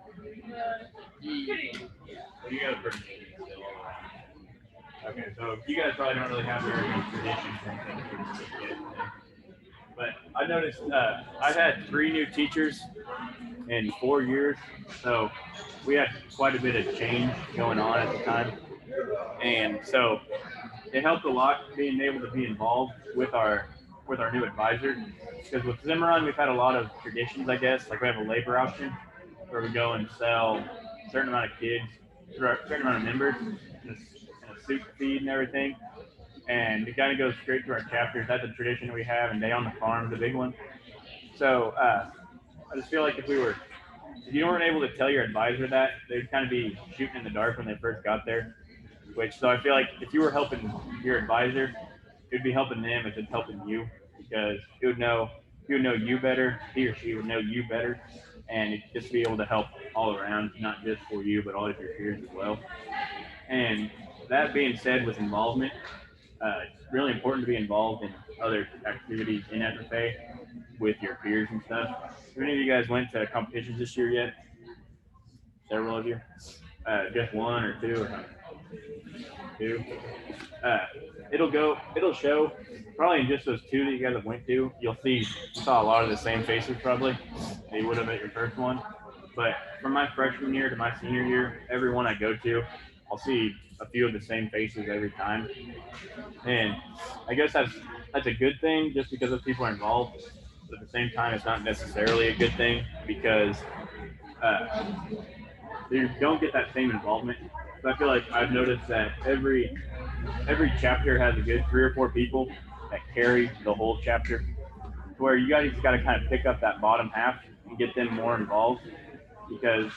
you guys are pretty new still all around. Okay, so you guys probably don't really have very many traditions or anything yet. But I noticed I've had 3 new teachers in 4 years, so we had quite a bit of change going on at the time. And so it helped a lot being able to be involved with our new advisor. Because with Zimmeron, we've had a lot of traditions, I guess. Like we have a labor option where we go and sell a certain amount of kids, a certain amount of members, and a soup feed and everything. And it kind of goes straight to our chapters. That's a tradition we have, and Day on the Farm, the big one. So I just feel like if you weren't able to tell your advisor that, they'd kind of be shooting in the dark when they first got there. So I feel like if you were helping your advisor, it would be helping them if it's helping you, because he would know you better. He or she would know you better, and it'd just be able to help all around, not just for you, but all of your peers as well. And that being said, with involvement, it's really important to be involved in other activities in FFA with your peers and stuff. Have any of you guys went to competitions this year yet? Several of you? Just 1 or 2 or 2. It'll show probably in just those 2 that you guys have went to. You saw a lot of the same faces probably that you would have at your first one. But from my freshman year to my senior year, every one I go to, I'll see a few of the same faces every time. And I guess that's a good thing just because those people are involved. But at the same time, it's not necessarily a good thing because you don't get that same involvement. So I feel like I've noticed that every chapter has a good 3 or 4 people that carry the whole chapter, to where you guys got to kind of pick up that bottom half and get them more involved, because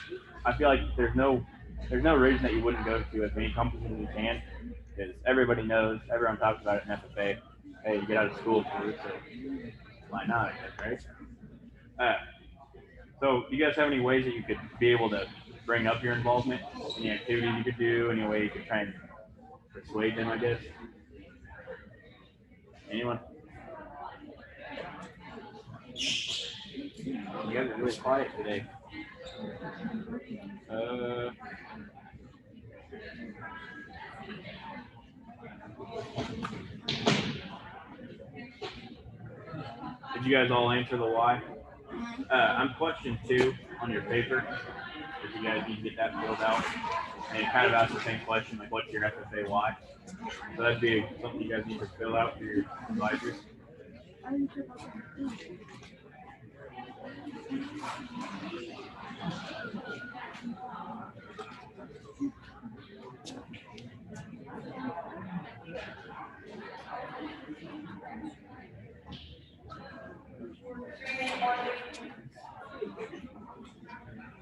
I feel like there's no reason that you wouldn't go to as many conferences as you can, because everybody knows, everyone talks about it in FFA. Hey, you get out of school for it, so why not, I guess, right? So do you guys have any ways that you could be able to bring up your involvement? Any activities you could do? Any way you could try and persuade them, I guess? Anyone? You guys are really quiet today. Did you guys all answer the why? I'm question 2 on your paper. If you guys need to get that filled out, and it kind of asks the same question, like what's your FFA why? So that'd be something you guys need to fill out for your advisors.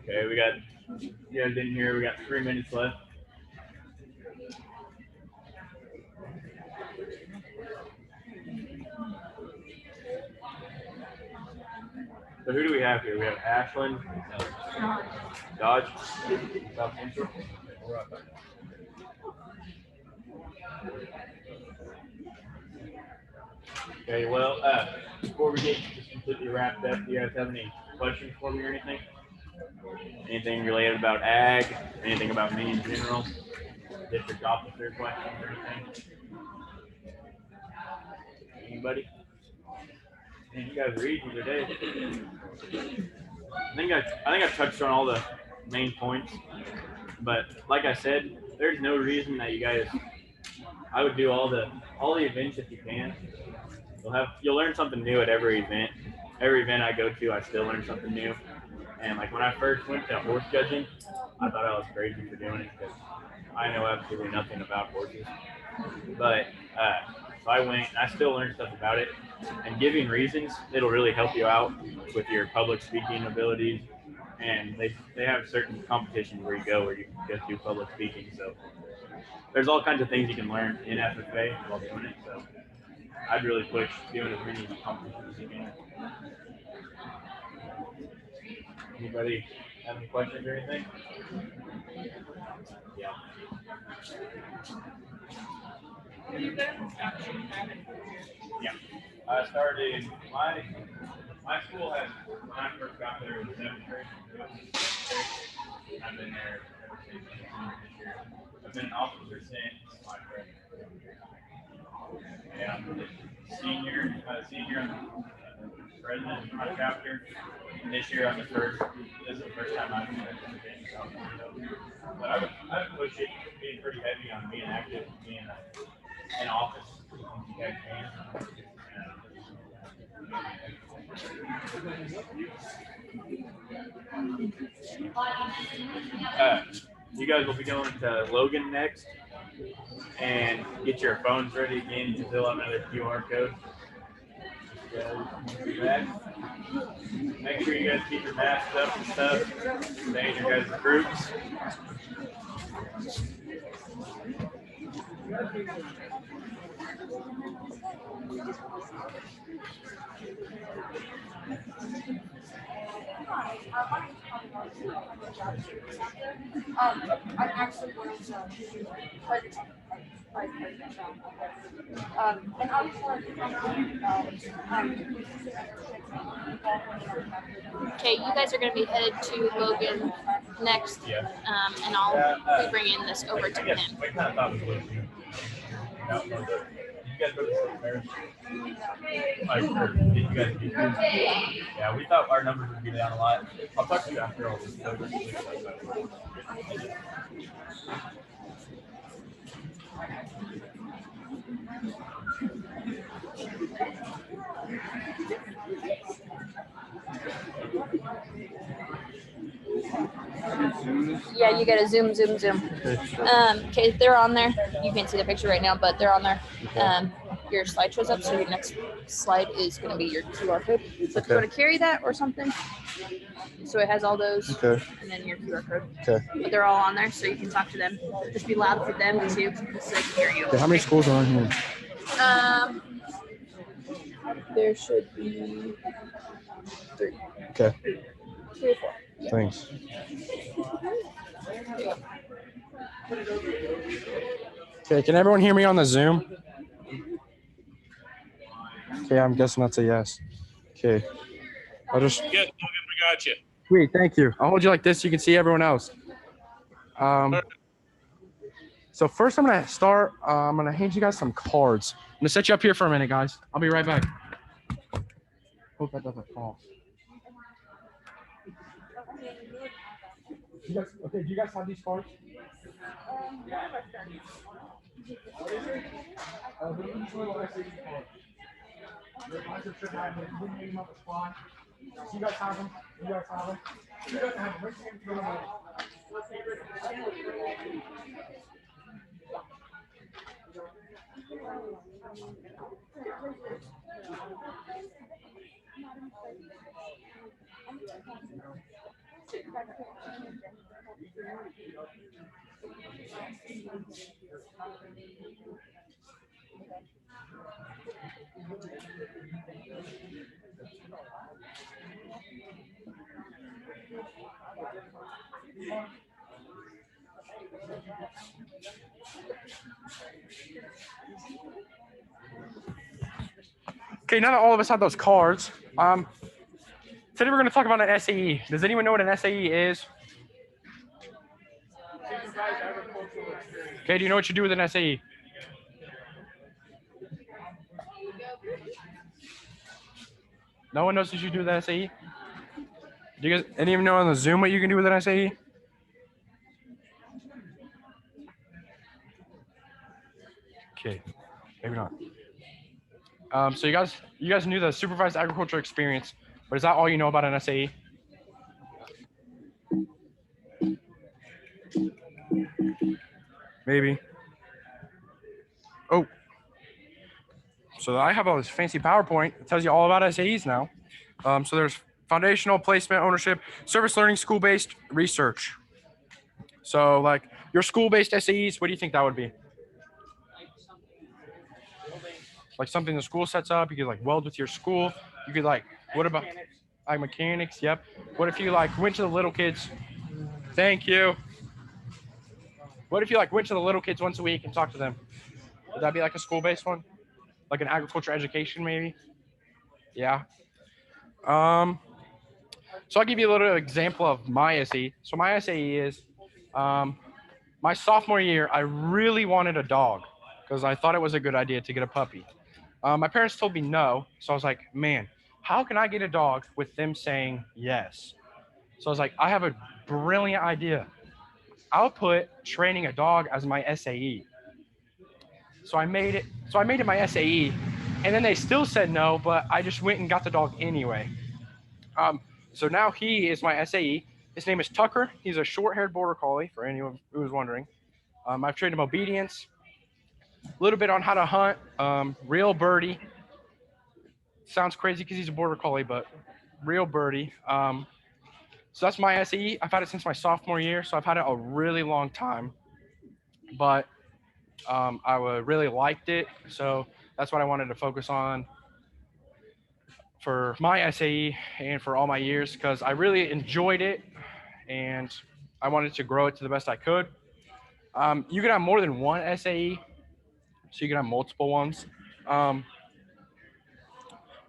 Okay, you guys in here, we got 3 minutes left. So who do we have here? We have Ashland, Dodge, South Central. Okay, well, before we get just completely wrapped up, do you guys have any questions for me or anything? Anything related about ag? Anything about me in general? District officer questions or anything? Anybody? Man, you guys are easy today. I think I touched on all the main points, but like I said, there's no reason that you guys. I would do all the events if you can. You'll learn something new at every event. Every event I go to, I still learn something new. And like when I first went to horse judging, I thought I was crazy for doing it because I know absolutely nothing about horses. But so I went and I still learned stuff about it. And giving reasons, it'll really help you out with your public speaking abilities. And they have certain competitions where you go where you can just do public speaking. So there's all kinds of things you can learn in FFA while doing it. So I'd really push doing as many competitions as you can. Anybody have any questions or anything? Yeah. Yeah. I started my school had, when I first got there, it was 7th grade. I've been there ever since this year. I've been an officer since my freshman year. Yeah, I'm senior. I'm the president of my chapter. And this year I'm the first. This is the first time I've been there. But I would push it, being pretty heavy on being active, being in office. If you guys can. You guys will be going to Logan next, and get your phones ready again to fill out another QR code. Make sure you guys keep your masks up and stuff. Stay in your guys' groups. I'm actually going to try to and Okay, you guys are going to be headed to Logan next, Yeah. and I'll be bringing this over to him. I kind of thought it was way too. Did you guys go to St. Mary's? Did you guys do? Yeah, we thought our numbers would be down a lot. I'll talk to you after all this. Yeah, you gotta zoom. Okay, they're on there. You can't see the picture right now, but they're on there. Your slide shows up, so your next slide is gonna be your QR code. So if you want to carry that or something, so it has all those, and then your QR code. But they're all on there, so you can talk to them. Just be loud for them too, so they can hear you. Okay, how many schools are on here? There should be 3. Okay. 3 or 4. Yeah. Thanks. Okay, can everyone hear me on the Zoom? Okay, I'm guessing that's a yes. Okay. I'll just. Yeah, we got you. Sweet, thank you. I'll hold you like this so you can see everyone else. So first I'm gonna start, I'm gonna hand you guys some cards. I'm gonna set you up here for a minute, guys. I'll be right back. Hope that doesn't fall. Do you guys have these cards? You guys have them? You guys have them? You guys have them? Okay, now that all of us have those cards, today we're going to talk about an SAE. Does anyone know what an SAE is? Okay, do you know what you do with an SAE? No one knows what you do with an SAE? Do you guys, any of you know on the Zoom what you can do with an SAE? Okay, maybe not. So you guys knew the supervised agriculture experience, but is that all you know about an SAE? Maybe. Oh. So I have all this fancy PowerPoint that tells you all about SAEs now. So there's foundational, placement, ownership, service learning, school-based, research. So like your school-based SAEs, what do you think that would be? Like something the school sets up, you could like weld with your school. You could like, what about mechanics? Yep. What if you like went to the little kids? Thank you. What if you like went to the little kids once a week and talked to them? Would that be like a school-based one? Like an agriculture education maybe? Yeah. So I'll give you a little example of my SAE. So my SAE is my sophomore year, I really wanted a dog because I thought it was a good idea to get a puppy. My parents told me no. So I was like, man, how can I get a dog with them saying yes? So I was like, I have a brilliant idea. I'll put training a dog as my SAE. So I made it my SAE, and then they still said no, but I just went and got the dog anyway. So now he is my SAE. His name is Tucker. He's a short-haired border collie, for anyone who was wondering. I've trained him obedience, a little bit on how to hunt, real birdie. Sounds crazy because he's a border collie, but real birdie. So that's my SAE. I've had it since my sophomore year, so I've had it a really long time. But I really liked it, so that's what I wanted to focus on for my SAE and for all my years because I really enjoyed it and I wanted to grow it to the best I could. You can have more than one SAE, so you can have multiple ones. Do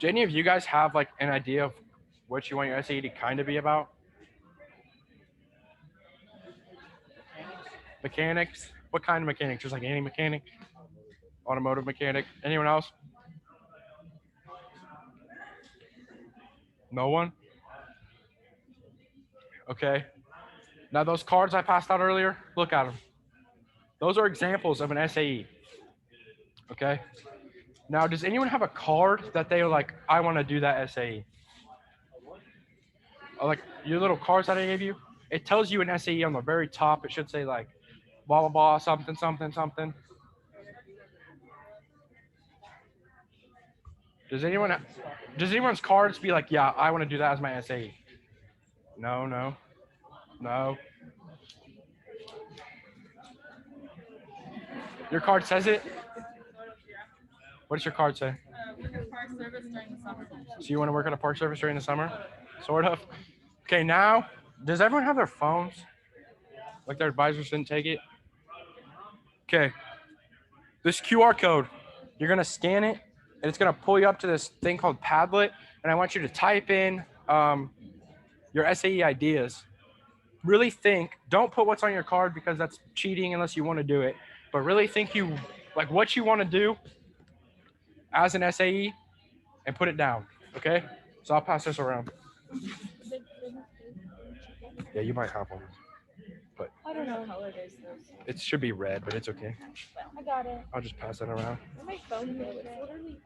any of you guys have like an idea of what you want your SAE to kind of be about? Mechanics. What kind of mechanics? Just like any mechanic? Automotive mechanic. Anyone else? No one? Okay. Now those cards I passed out earlier, look at them. Those are examples of an SAE. Okay. Now, does anyone have a card that they are like, I want to do that SAE? Like your little cards that I gave you, it tells you an SAE on the very top. It should say like, blah, blah, blah, something, something, something. Does anyone's cards be like, yeah, I want to do that as my SAE? No, no, no. Your card says it? What does your card say? Park service during the summer. So you want to work at a park service during the summer? Sort of. Okay, now, does everyone have their phones? Like their advisors didn't take it? Okay. This QR code, you're going to scan it, and it's going to pull you up to this thing called Padlet, and I want you to type in your SAE ideas. Really think, don't put what's on your card because that's cheating unless you want to do it, but really think like what you want to do as an SAE and put it down, okay? So I'll pass this around. Yeah, you might have one, but I don't know how it is though. it should be red, but it's okay. I got it. I'll just pass it around. My phone though, it's literally.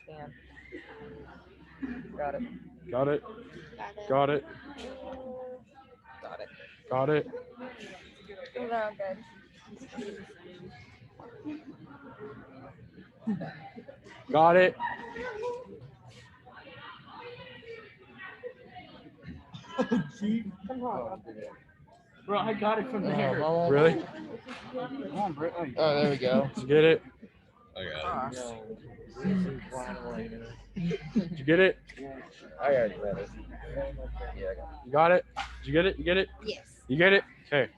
Stand. Got it. Got it. Got it. Got it. Got it. They're all good. Got it. Come on. Bro, I got it from there. Really? Come on, bro. Oh, there we go. Did you get it? I got it. Did you get it? I already read it. Yeah, I got it. You got it? Did you get it? You get it? Yes. You get it? Okay.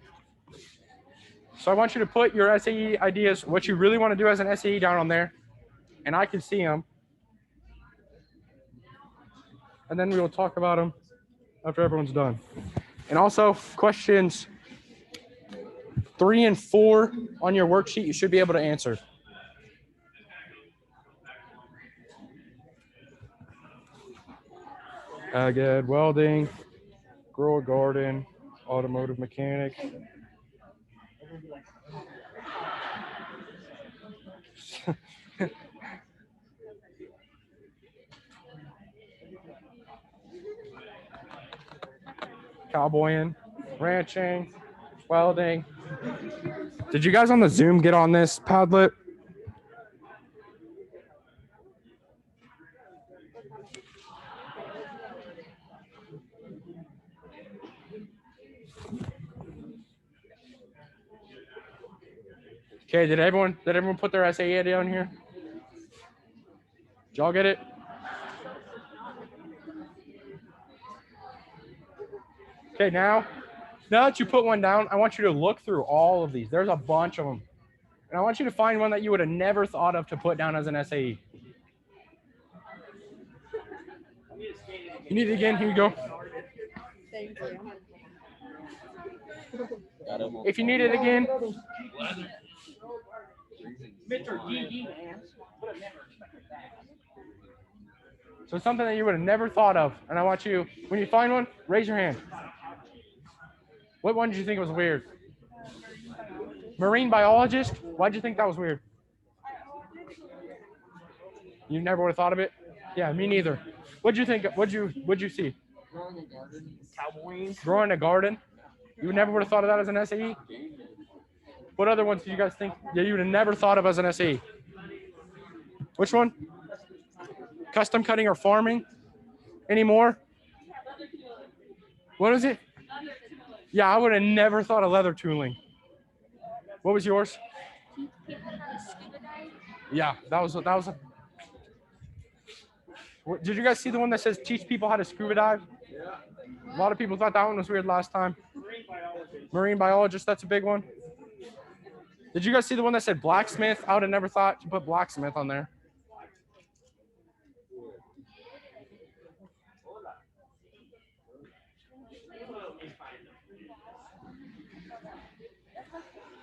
So I want you to put your SAE ideas, what you really want to do as an SAE down on there, and I can see them. And then we will talk about them after everyone's done. And also questions 3 and 4 on your worksheet, you should be able to answer. Ag ed, welding, grow a garden, automotive mechanic. Cowboying, ranching, welding. Did you guys on the Zoom get on this Padlet? Okay, did everyone put their SAE down here? Did y'all get it? Okay, now that you put one down, I want you to look through all of these. There's a bunch of them. And I want you to find one that you would have never thought of to put down as an SAE. You need it again? Here you go. Thank you. If you need it again, so something that you would have never thought of. And I want you, when you find one, raise your hand. What one did you think was weird? Marine biologist? Why'd you think that was weird? You never would have thought of it? Yeah, me neither. What'd you think? What'd you see? Growing a garden. Cowboying. Growing a garden? You never would have thought of that as an SAE? What other ones do you guys think? Yeah, you would have never thought of as an SAE. Which one? Custom cutting or farming? Any more? What is it? Yeah, I would have never thought of leather tooling. What was yours? Yeah, that was a. Did you guys see the one that says teach people how to scuba dive? Yeah. A lot of people thought that one was weird last time. Marine biologist, that's a big one. Did you guys see the one that said blacksmith? I would have never thought to put blacksmith on there.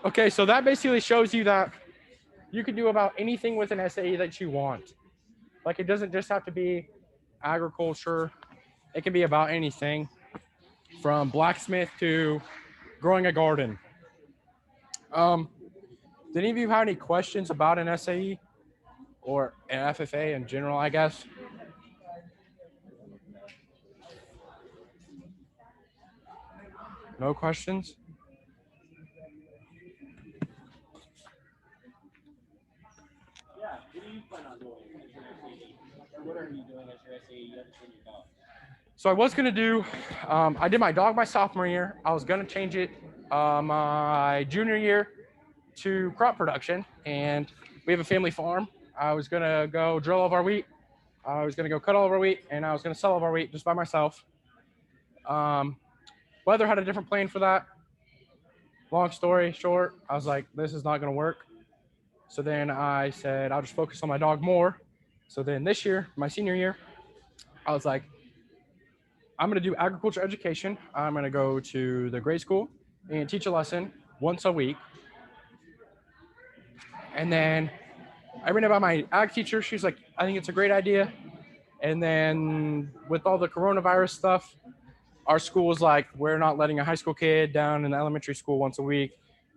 Okay, so that basically shows you that you can do about anything with an SAE that you want. Like it doesn't just have to be agriculture. It can be about anything from blacksmith to growing a garden. Did any of you have any questions about an SAE or an FFA in general, I guess? No questions? Yeah, what do you plan on doing as your SAE? Or what are you doing as your SAE? You have to train your dog. So I was gonna do, I did my dog my sophomore year. I was gonna change it my junior year to crop production, and we have a family farm. I was gonna go drill all of our wheat. I was gonna go cut all of our wheat, and I was gonna sell all of our wheat just by myself. Weather had a different plan for that. Long story short, I was like, this is not gonna work. So then I said, I'll just focus on my dog more. So then this year, my senior year, I was like, I'm going to do agriculture education. I'm going to go to the grade school and teach a lesson once a week. And then I ran it by my ag teacher. She's like, I think it's a great idea. And then with all the coronavirus stuff, our school was like, we're not letting a high school kid down in the elementary school once a week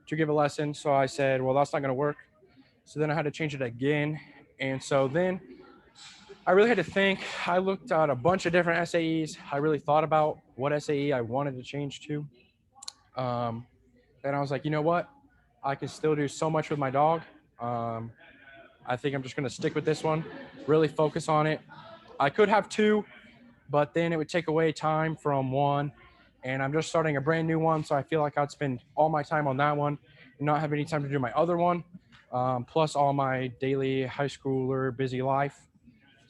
to give a lesson. So I said, well, that's not going to work. So then I had to change it again. And so then I really had to think. I looked at a bunch of different SAEs. I really thought about what SAE I wanted to change to. And I was like, you know what? I can still do so much with my dog. I think I'm just going to stick with this one, really focus on it. I could have two, but then it would take away time from one. And I'm just starting a brand new one. So I feel like I'd spend all my time on that one and not have any time to do my other one, plus all my daily high schooler busy life.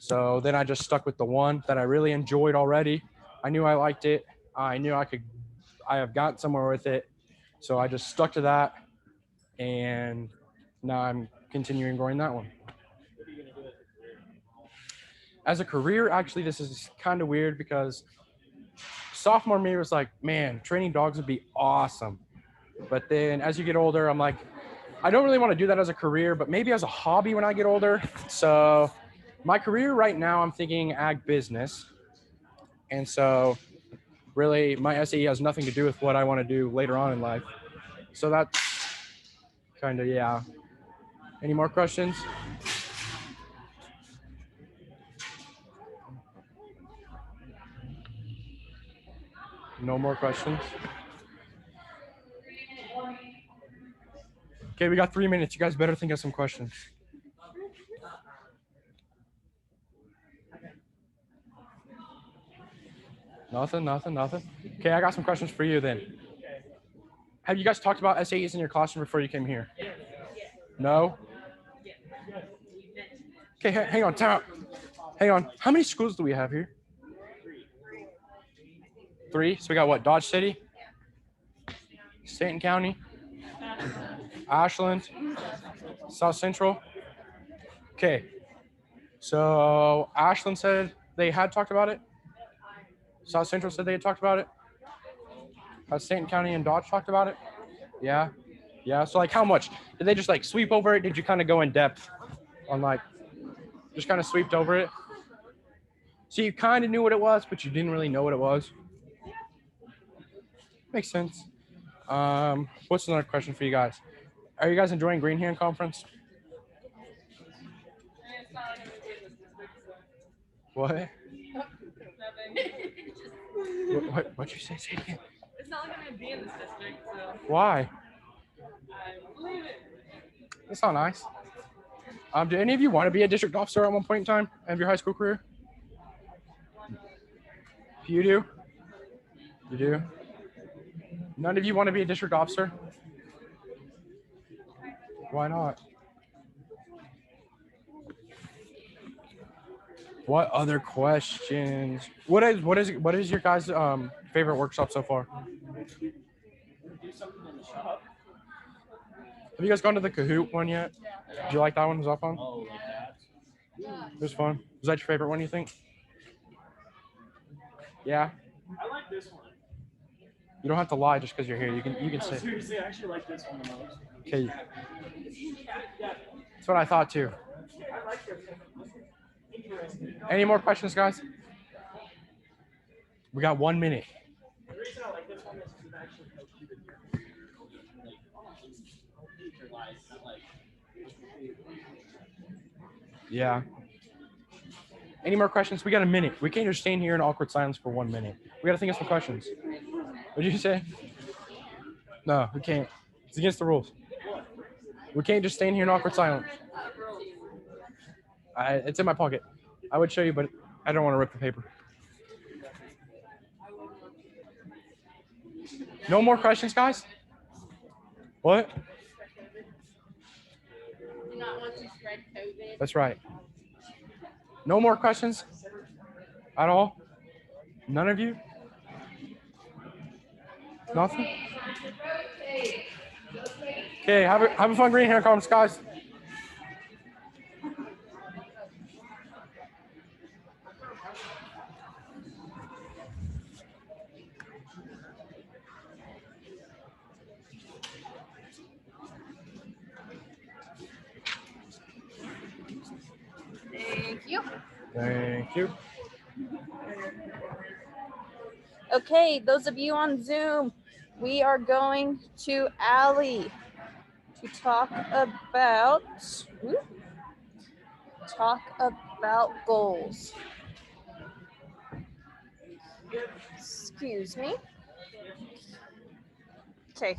So then I just stuck with the one that I really enjoyed already. I knew I liked it. I knew I have gotten somewhere with it. So I just stuck to that. And now I'm continuing growing that one. As a career, actually, this is kind of weird because sophomore me was like, man, training dogs would be awesome. But then as you get older, I'm like, I don't really want to do that as a career, but maybe as a hobby when I get older. So my career right now, I'm thinking ag business. And so really my SAE has nothing to do with what I want to do later on in life. So that's kind of, yeah. Any more questions? No more questions? Okay, we got 3 minutes. You guys better think of some questions. Nothing. Okay, I got some questions for you then. Have you guys talked about SAEs in your classroom before you came here? No? Okay, hang on, time out. Hang on. How many schools do we have here? 3? So we got what? Dodge City? Stanton County? Ashland? South Central? Okay. So Ashland said they had talked about it. South Central said they had talked about it. Has Stanton County and Dodge talked about it? Yeah. Yeah. So like how much? Did they just like sweep over it? Did you kind of go in depth on like just kind of sweeped over it? So you kind of knew what it was, but you didn't really know what it was. Makes sense. What's another question for you guys? Are you guys enjoying Greenhand Conference? What? What'd you say? Say it again. It's not going to be in this district, so. Why? I believe it. That's not nice. Do any of you want to be a district officer at one point in time of your high school career? You do? You do? None of you want to be a district officer? Why not? What other questions? What is your guys' favorite workshop so far? Do something in the shop. Have you guys gone to the Kahoot one yet? Did you like that one? Was that fun? Oh, yeah. It was fun. Was that your favorite one, you think? Yeah? I like this one. You don't have to lie just because you're here. You can No, say. seriously, I actually like this one the most. Okay. That's what I thought too. Any more questions, guys? We got 1 minute. The reason I like this one is because it actually helps you to your life, not like. Yeah. Any more questions? We got a minute. We can't just stand here in awkward silence for 1 minute. We got to think of some questions. What did you say? No, we can't. It's against the rules. We can't just stand here in awkward silence. It's in my pocket. I would show you, but I don't want to rip the paper. No more questions, guys? What? Do not want to spread COVID. That's right. No more questions at all? None of you? Nothing? Okay, have a fun Greenhand Conference, guys. Thank you. Thank you. Okay, those of you on Zoom, we are going to Allie to talk about goals. Excuse me. Okay.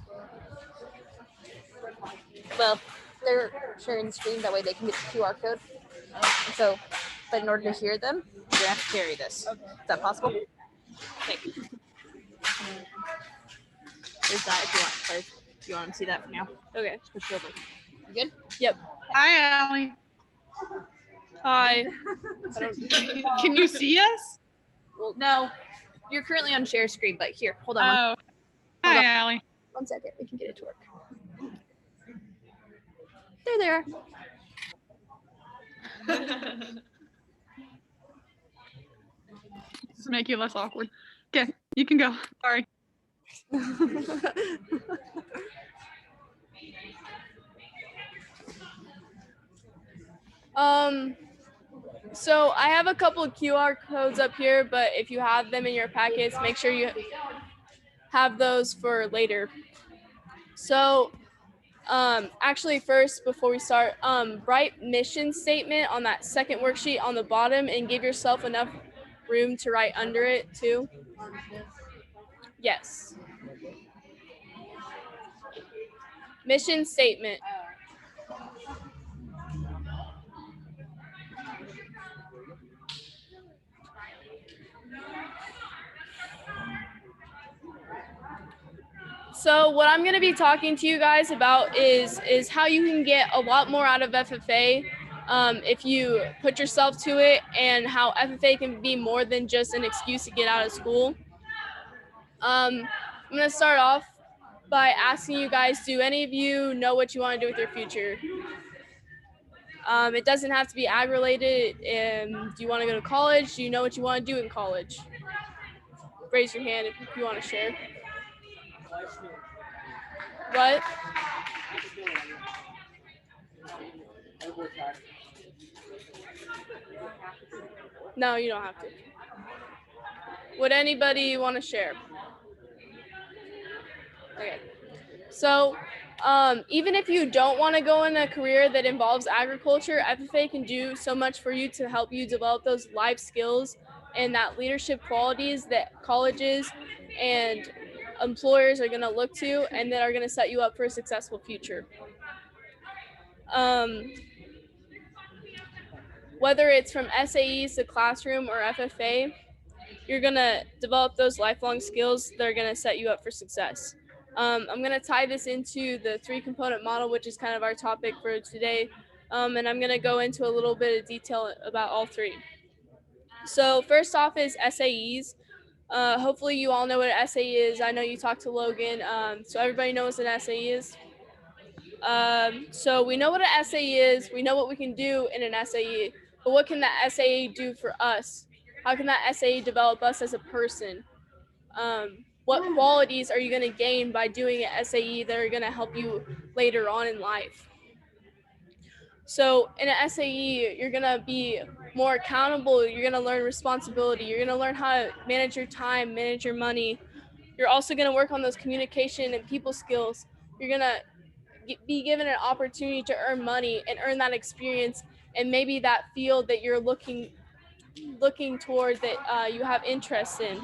Well, they're sharing the screen, that way they can get the QR code. So, but in order to hear them, you're gonna have to carry this. Is that possible? Okay. There's that if you want, Claire. If you want to see that for now. Okay. Just push it over. You good? Yep. Hi, Allie. Hi. Can you see us? Well, no. You're currently on share screen, but here, hold on. Oh. Hi, Allie. 1 second. We can get it to work. There. Does this make you less awkward? Okay, you can go. Sorry. So I have a couple of QR codes up here, but if you have them in your packets, make sure you have those for later. So actually first, before we start, write mission statement on that second worksheet on the bottom and give yourself enough room to write under it too. Yes. Mission statement. So what I'm going to be talking to you guys about is how you can get a lot more out of FFA if you put yourself to it, and how FFA can be more than just an excuse to get out of school. I'm going to start off by asking you guys, do any of you know what you want to do with your future? It doesn't have to be ag related. Do you want to go to college? Do you know what you want to do in college? Raise your hand if you want to share. What? No, you don't have to. Would anybody want to share? Okay. So, even if you don't want to go in a career that involves agriculture, FFA can do so much for you to help you develop those life skills and that leadership qualities that colleges and employers are going to look to, and that are going to set you up for a successful future. Whether it's from SAEs to classroom or FFA, you're going to develop those lifelong skills that are going to set you up for success. I'm going to tie this into the 3-component model, which is kind of our topic for today. And I'm going to go into a little bit of detail about all 3. So first off is SAEs. Hopefully you all know what an SAE is. I know you talked to Logan. So everybody knows what an SAE is. So we know what an SAE is. We know what we can do in an SAE. But what can that SAE do for us? How can that SAE develop us as a person? what qualities are you going to gain by doing an SAE that are going to help you later on in life. So in an SAE, you're going to be more accountable. You're going to learn responsibility. You're going to learn how to manage your time, manage your money. You're also going to work on those communication and people skills. You're going to be given an opportunity to earn money and earn that experience and maybe that field that you're looking toward that you have interest in.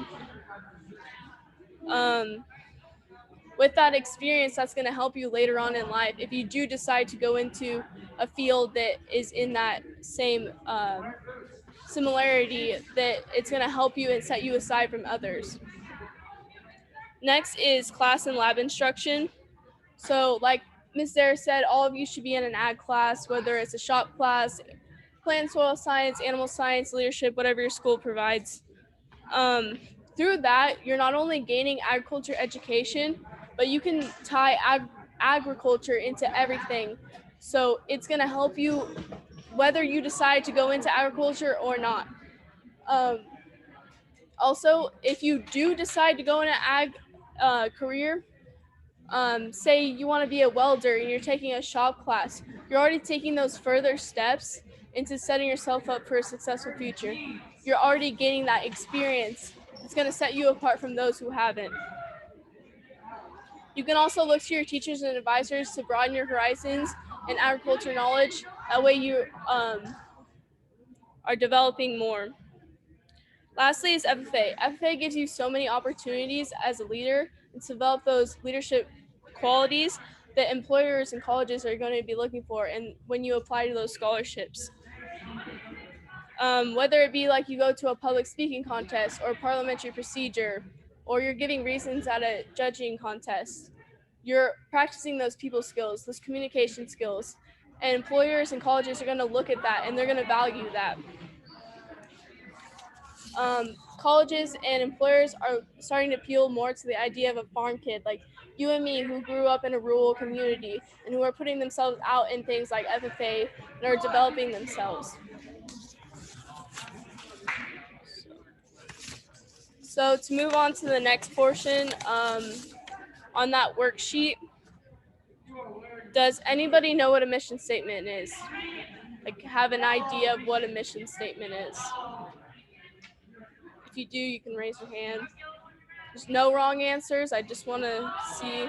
With that experience, that's going to help you later on in life if you do decide to go into a field that is in that same similarity, that it's going to help you and set you aside from others. Next is class and lab instruction. So like Ms. Dare said, all of you should be in an ag class, whether it's a shop class, plant soil science, animal science, leadership, whatever your school provides. Through that, you're not only gaining agriculture education, but you can tie agriculture into everything. So it's going to help you whether you decide to go into agriculture or not. Also, if you do decide to go in an ag career, say you want to be a welder and you're taking a shop class, you're already taking those further steps into setting yourself up for a successful future. You're already gaining that experience. It's going to set you apart from those who haven't. You can also look to your teachers and advisors to broaden your horizons and agriculture knowledge. That way you are developing more. Lastly is FFA. FFA gives you so many opportunities as a leader and to develop those leadership qualities that employers and colleges are going to be looking for and when you apply to those scholarships. Whether it be like you go to a public speaking contest or parliamentary procedure, or you're giving reasons at a judging contest, you're practicing those people skills, those communication skills, and employers and colleges are going to look at that and they're going to value that. Colleges and employers are starting to appeal more to the idea of a farm kid like you and me who grew up in a rural community and who are putting themselves out in things like FFA and are developing themselves. So to move on to the next portion, on that worksheet, does anybody know what a mission statement is? Like have an idea of what a mission statement is? If you do, you can raise your hand. There's no wrong answers. I just want to see.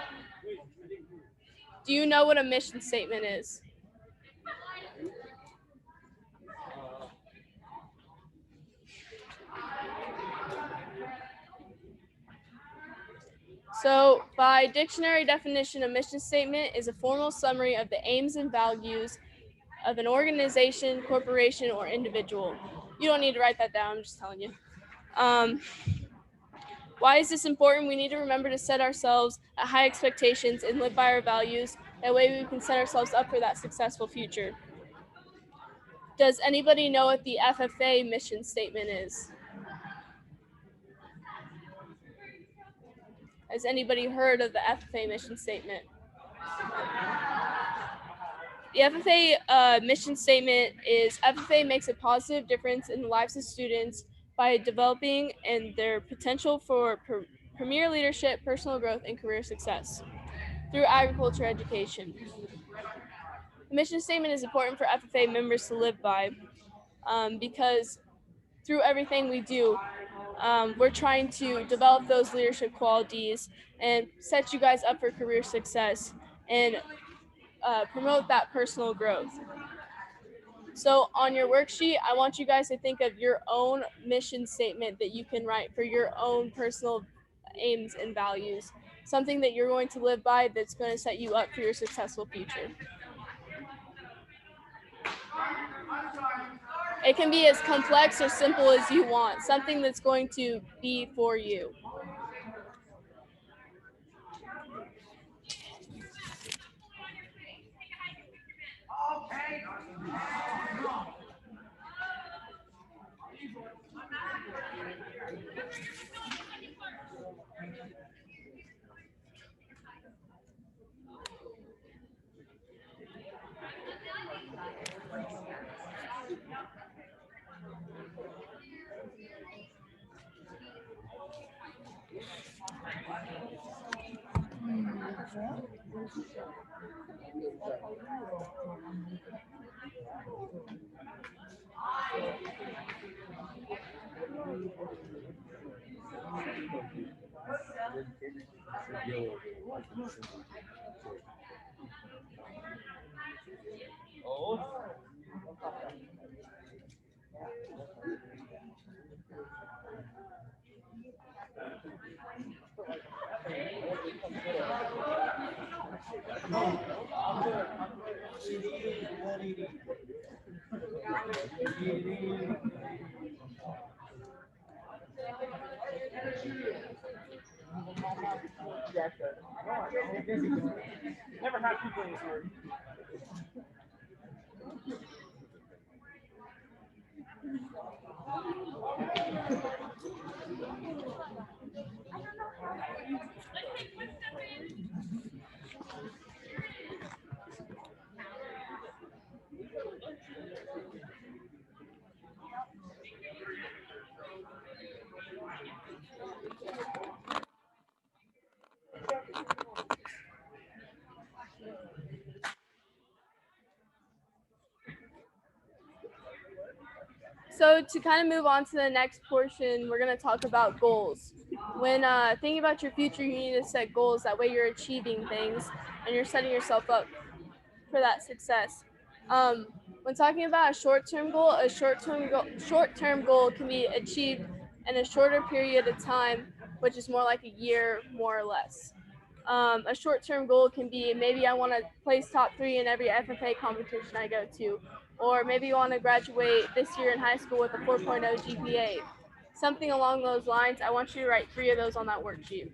Do you know what a mission statement is? So by dictionary definition, a mission statement is a formal summary of the aims and values of an organization, corporation, or individual. You don't need to write that down, I'm just telling you. Why is this important? We need to remember to set ourselves at high expectations and live by our values. That way we can set ourselves up for that successful future. Does anybody know what the FFA mission statement is? Has anybody heard of the FFA mission statement? The FFA mission statement is FFA makes a positive difference in the lives of students by developing and their potential for premier leadership, personal growth, and career success through agriculture education. The mission statement is important for FFA members to live by because through everything we do, we're trying to develop those leadership qualities and set you guys up for career success and promote that personal growth. So on your worksheet, I want you guys to think of your own mission statement that you can write for your own personal aims and values, something that you're going to live by that's going to set you up for your successful future. It can be as complex or simple as you want, something that's going to be for you. Never had people in this room. So to kind of move on to the next portion, we're going to talk about goals. When thinking about your future, you need to set goals. That way you're achieving things and you're setting yourself up for that success. When talking about a short-term goal, a short-term goal can be achieved in a shorter period of time, which is more like a year, more or less. A short-term goal can be maybe I want to place top 3 in every FFA competition I go to, or maybe you want to graduate this year in high school with a 4.0 GPA. Something along those lines. I want you to write 3 of those on that worksheet.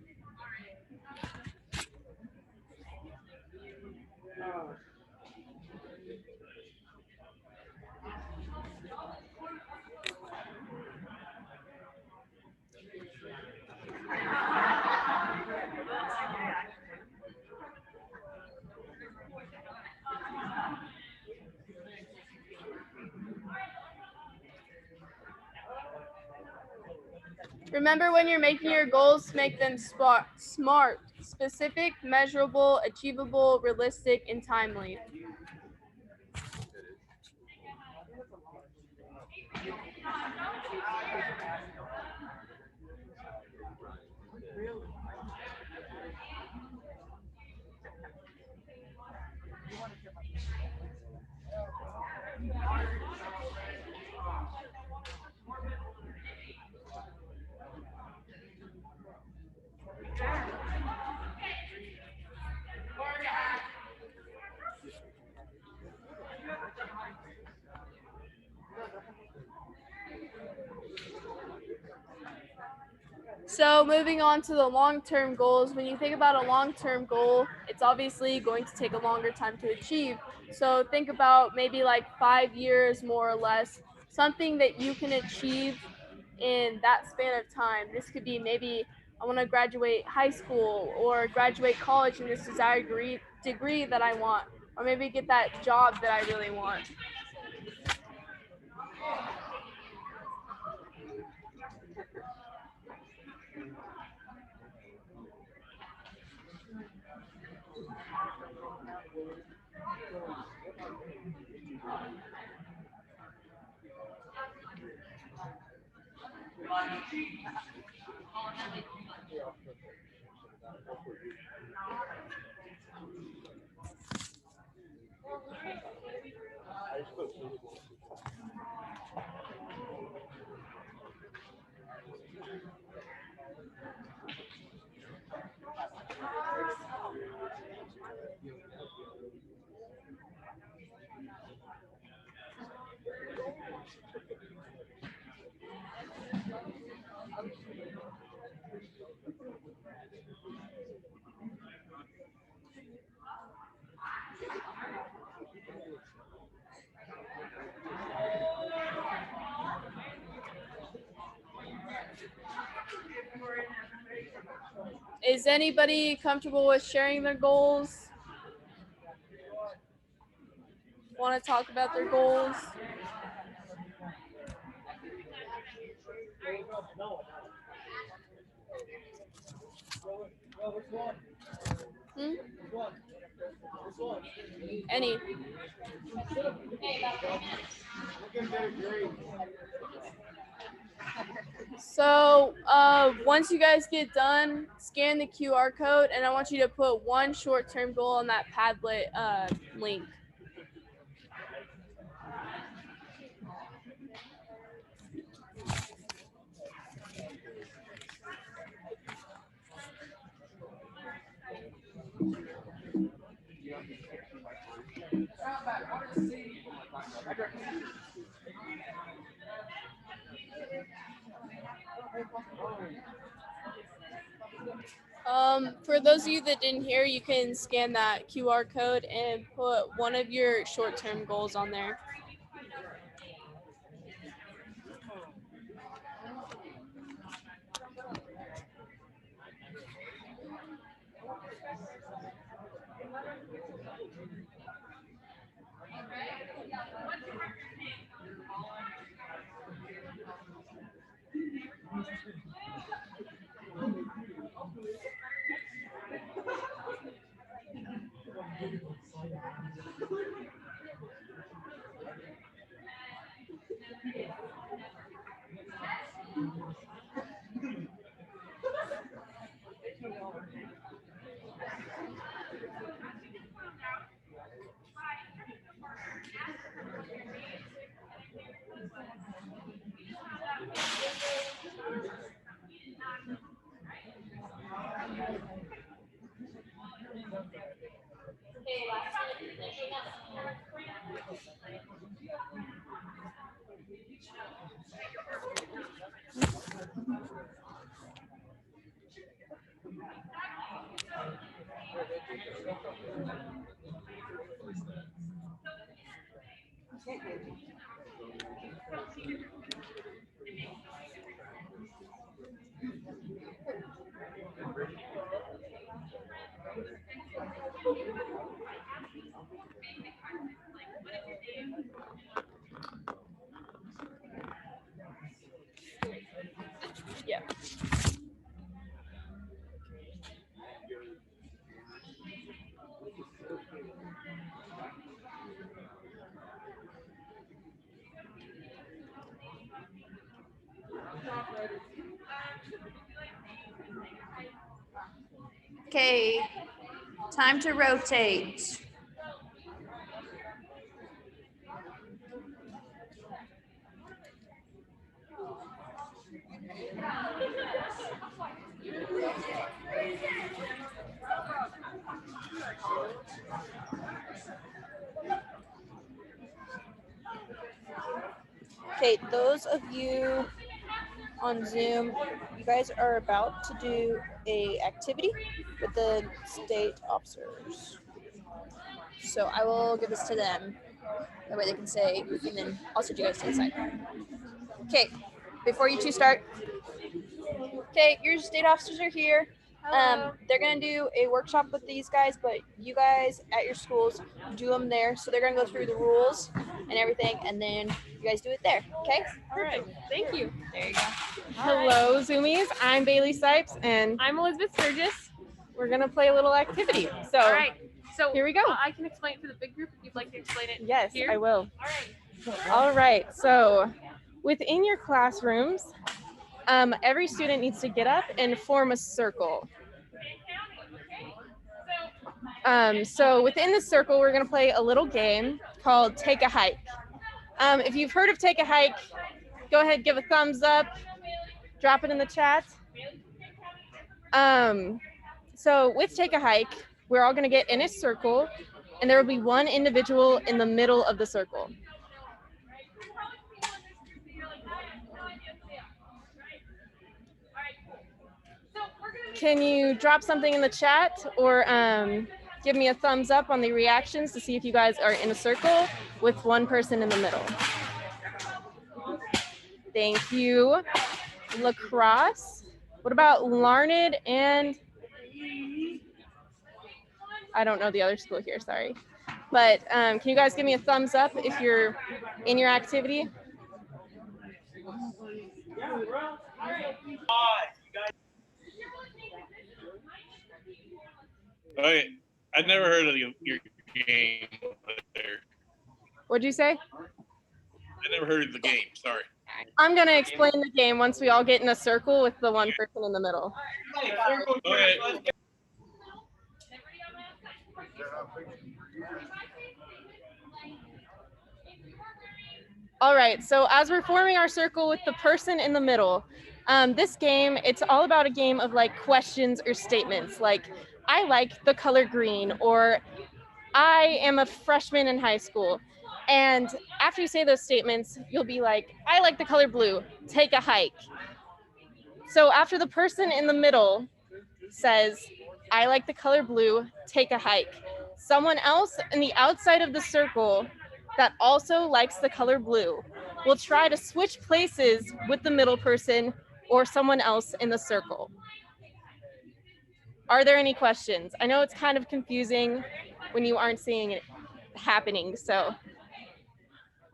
Remember, when you're making your goals, make them smart, specific, measurable, achievable, realistic, and timely. So moving on to the long-term goals, when you think about a long-term goal, it's obviously going to take a longer time to achieve. So think about maybe like 5 years more or less, something that you can achieve in that span of time. This could be maybe I want to graduate high school or graduate college in this desired degree that I want, or maybe get that job that I really want. Is anybody comfortable with sharing their goals? Want to talk about their goals? Any. So once you guys get done, scan the QR code, and I want you to put one short-term goal on that Padlet link. For those of you that didn't hear, you can scan that QR code and put one of your short-term goals on there. Yeah. Okay, time to rotate. Okay, those of you on Zoom, you guys are about to do a activity with the state officers. So I will give this to them. That way they can say, and then I'll send you guys to the side. Okay, before you two start. Okay, your state officers are here. They're gonna do a workshop with these guys, but you guys at your schools do them there. So they're gonna go through the rules and everything, and then you guys do it there. Okay? Perfect. Thank you. There you go. Hello, Zoomies. I'm Bailey Sipes, and I'm Elizabeth Sturgis. we're gonna play a little activity. So, All right. So here we go. I can explain it to the big group if you'd like to explain it. Yes, here. I will. All right. All right. So, within your classrooms, every student needs to get up and form a circle. So within the circle, we're going to play a little game called Take a Hike. If you've heard of Take a Hike, go ahead, give a thumbs up, drop it in the chat. So with Take a Hike, we're all going to get in a circle, and there will be one individual in the middle of the circle. Can you drop something in the chat or give me a thumbs up on the reactions to see if you guys are in a circle with one person in the middle? Thank you. Lacrosse. What about Larned and I don't know the other school here, sorry. But can you guys give me a thumbs up if you're in your activity? Okay. I've never heard of your game there. What'd you say? I never heard of the game. Sorry. I'm gonna explain the game once we all get in a circle with the one person in the middle. Go ahead. All right, so as we're forming our circle with the person in the middle, this game, it's all about a game of like questions or statements, like I like the color green, or I am a freshman in high school. And after you say those statements, you'll be like, I like the color blue, take a hike. So after the person in the middle says, I like the color blue, take a hike, someone else in the outside of the circle that also likes the color blue will try to switch places with the middle person or someone else in the circle. Are there any questions? I know it's kind of confusing when you aren't seeing it happening, so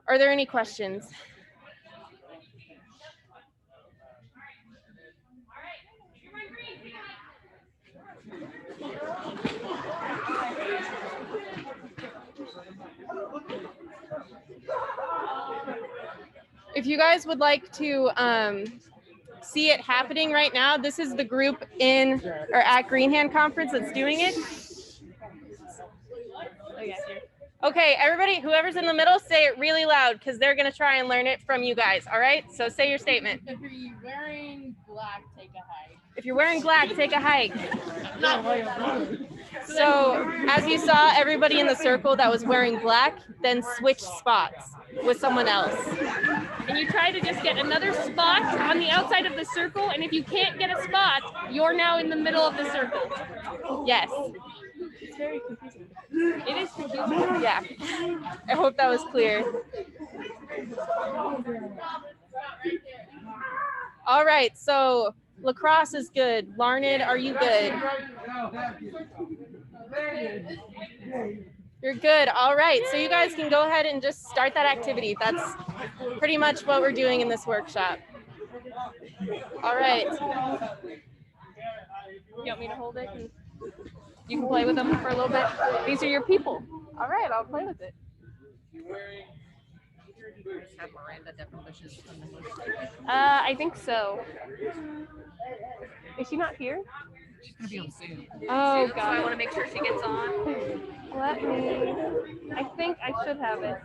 are there any questions? If you guys would like to see it happening right now, this is the group in or at Greenhand Conference that's doing it. Okay, everybody, whoever's in the middle, say it really loud because they're gonna try and learn it from you guys, all right? So say your statement. If you're wearing black, take a hike. If you're wearing black, take a hike. So as you saw, everybody in the circle that was wearing black then switched spots with someone else. And you try to just get another spot on the outside of the circle, and if you can't get a spot, you're now in the middle of the circle. Yes. It's very confusing. It is confusing. Yeah. I hope that was clear. All right, so lacrosse is good. Larned, are you good? You're good. All right, so you guys can go ahead and just start that activity. That's pretty much what we're doing in this workshop. All right. You want me to hold it? And you can play with them for a little bit. These are your people. All right, I'll play with it. I think so. Is she not here? She's gonna be on Zoom. Oh, So God. I want to make sure she gets on. Let me. I think I should have it.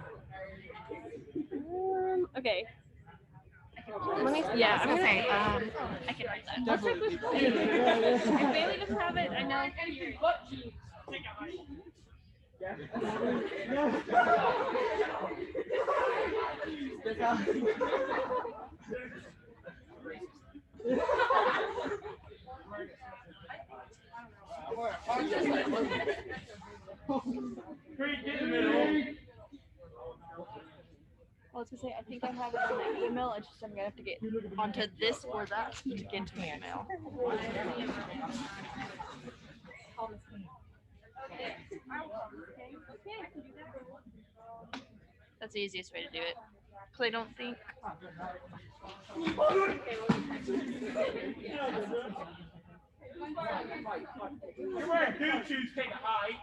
Okay. Let me. Yeah, I'm gonna say. I can write that. I'll check with Bailey. If Bailey doesn't have it, I know. Well, I was gonna say, I think I have it on my email. I just I'm gonna have to get onto this or that to get to my email. That's the easiest way to do it. Because I don't think. You're wearing boot shoes, take a hike.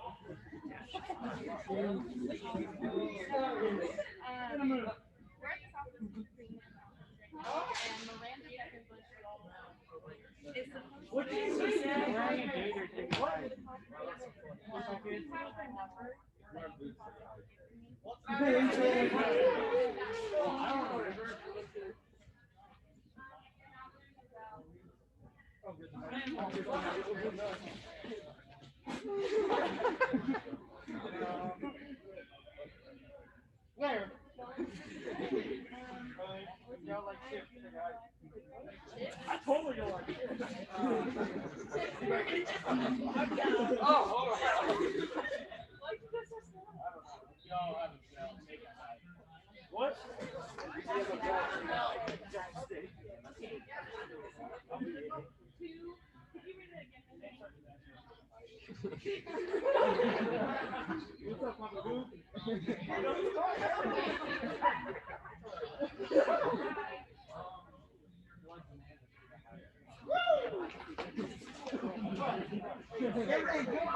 What did you say? Wearing a gator, take a hike. Where? I totally don't like it. Oh, hold on. What? Here they go.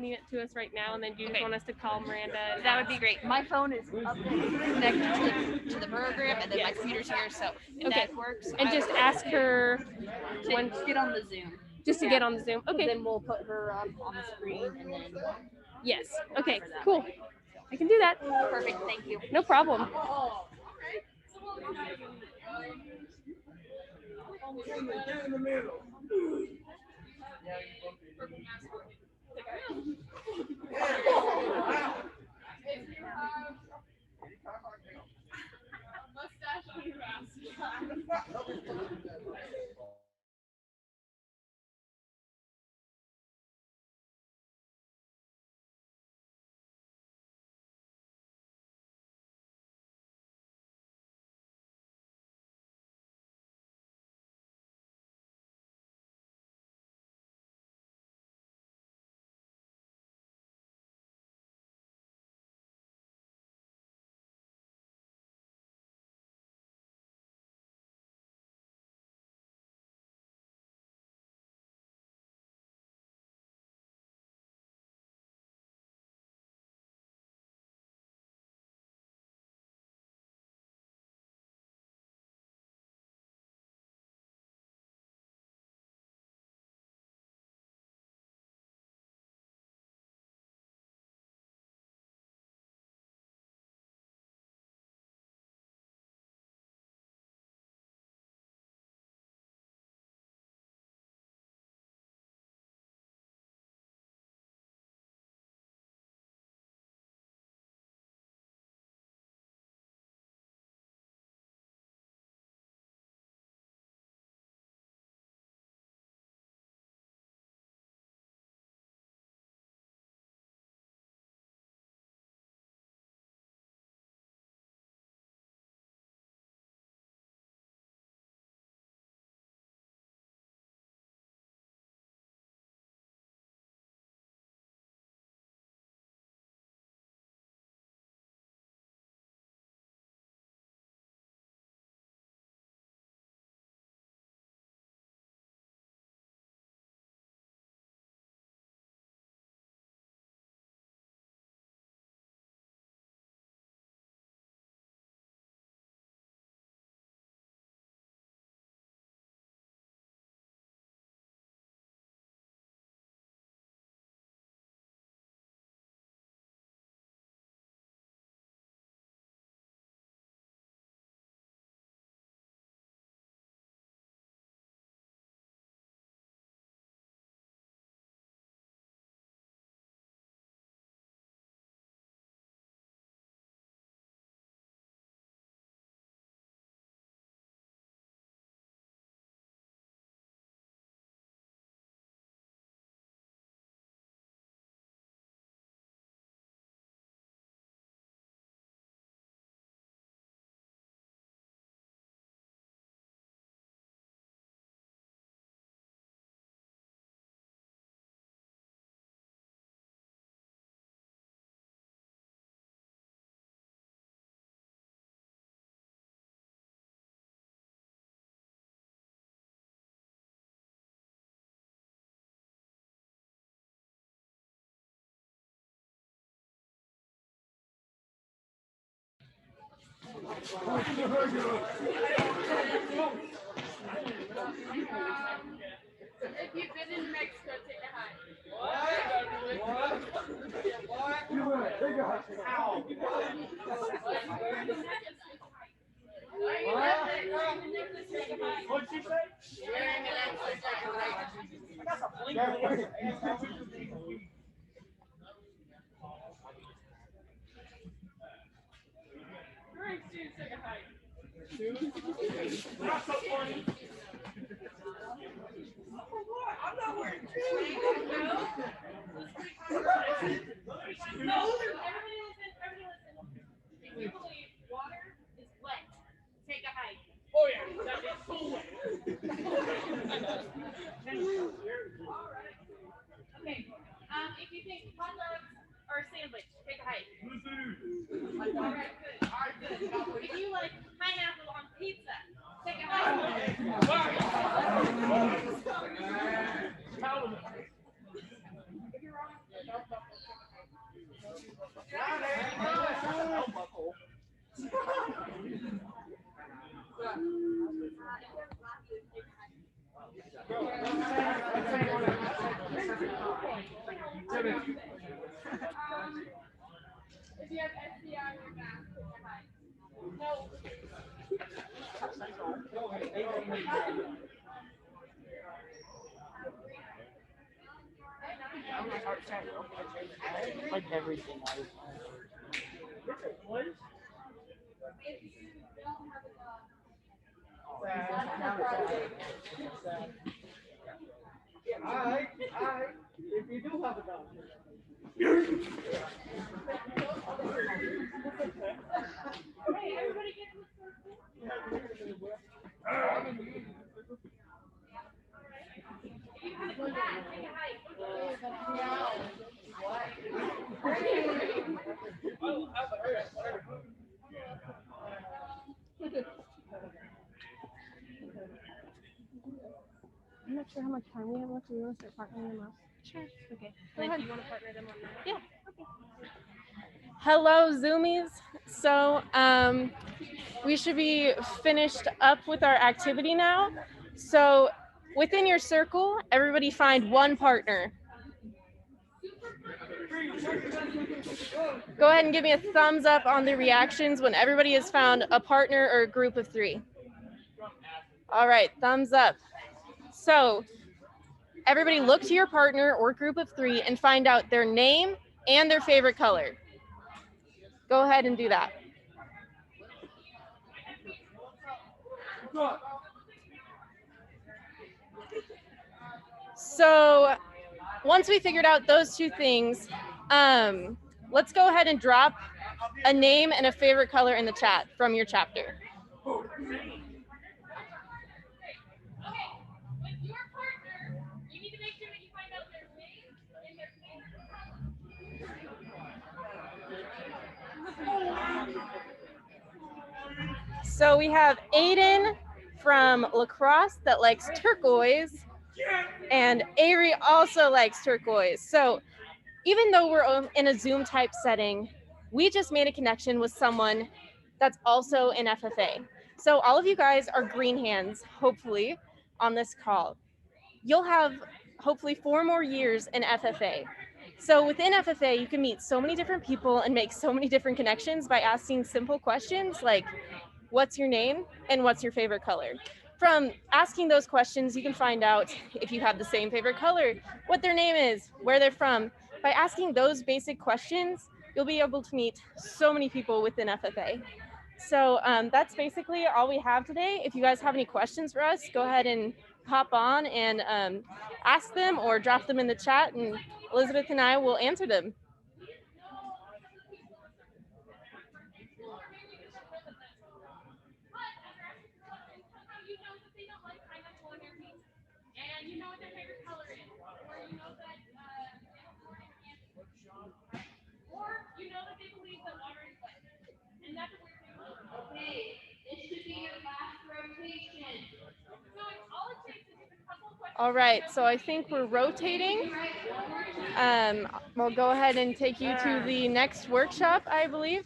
sending it to us right now, and then do you just want us to call Miranda? And That would be great. My phone is up there connected to the program, and then my computer's here, so if Okay. that works. And just ask her to get on the Zoom. Just to get on the Zoom. Okay. Then we'll put her up on the screen, and then. Yes. Okay. Cool. I can do that. Perfect. Thank you. No problem. In the middle. If you've been in Mexico, take a hike. What'd you say? Not so funny. I'm not wearing shoes. No, everybody listen. If you believe water is wet, take a hike. Oh yeah, that is so wet. Okay. If you think hot dogs are a sandwich, take a hike. All right, good. If you like pineapple on pizza, take a hike. If you're wrong, If you have SCI on your back, put your height. No. Like everything I was Alright, if you do have a dog. Hey, everybody get in the circle. If you have a cat, take a hike. I'm not sure how much time we have left. Do we want to start partnering them up? Sure. Okay. Go Then ahead. do you want to partner them on that? Yeah. Hello, Zoomies. So we should be finished up with our activity now. So within your circle, everybody find one partner. Go ahead and give me a thumbs up on the reactions when everybody has found a partner or a group of 3. All right, thumbs up. So everybody look to your partner or group of 3 and find out their name and their favorite color. Go ahead and do that. So once we figured out those 2 things, let's go ahead and drop a name and a favorite color in the chat from your chapter. So we have Aiden from lacrosse that likes turquoise, and Avery also likes turquoise. So even though we're in a Zoom type setting, we just made a connection with someone that's also in FFA. So all of you guys are green hands, hopefully, on this call. You'll have hopefully 4 more years in FFA. So within FFA, you can meet so many different people and make so many different connections by asking simple questions like, what's your name and what's your favorite color? From asking those questions, you can find out if you have the same favorite color, what their name is, where they're from. By asking those basic questions, you'll be able to meet so many people within FFA. So that's basically all we have today. If you guys have any questions for us, go ahead and hop on and ask them or drop them in the chat, and Elizabeth and I will answer them. And you know what their favorite color is, or you know that or you know that they believe that water is life. And that's what we're doing. Okay, this should be your last rotation. So all it takes is just a couple of questions. All right, so I think we're rotating. We'll go ahead and take you to the next workshop, I believe.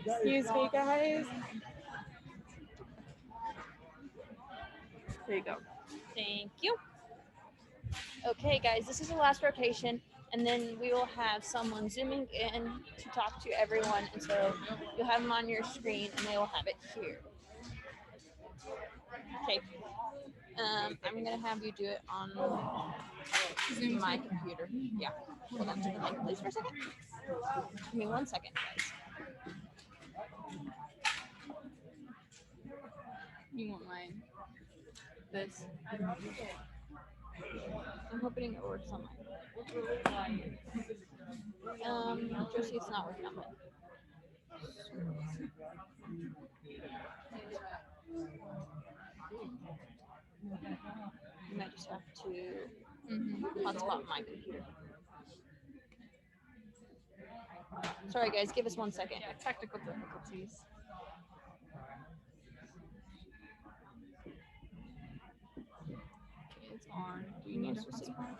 Excuse me, guys. There you go. Thank you. Okay, guys, this is the last rotation, and then we will have someone zooming in to talk to everyone, and so you'll have them on your screen, and they will have it here. Okay. I'm gonna have you do it on my computer. Yeah. Hold on to the mic, please, for a second. Give me 1 second, guys. You want mine? This? I'm hoping it works on mine. Josie, it's not working on mine. You might just have to hotspot my computer. Sorry, guys, give us 1 second. Yeah, technical difficulties. Okay, it's on. Do you need a hotspot?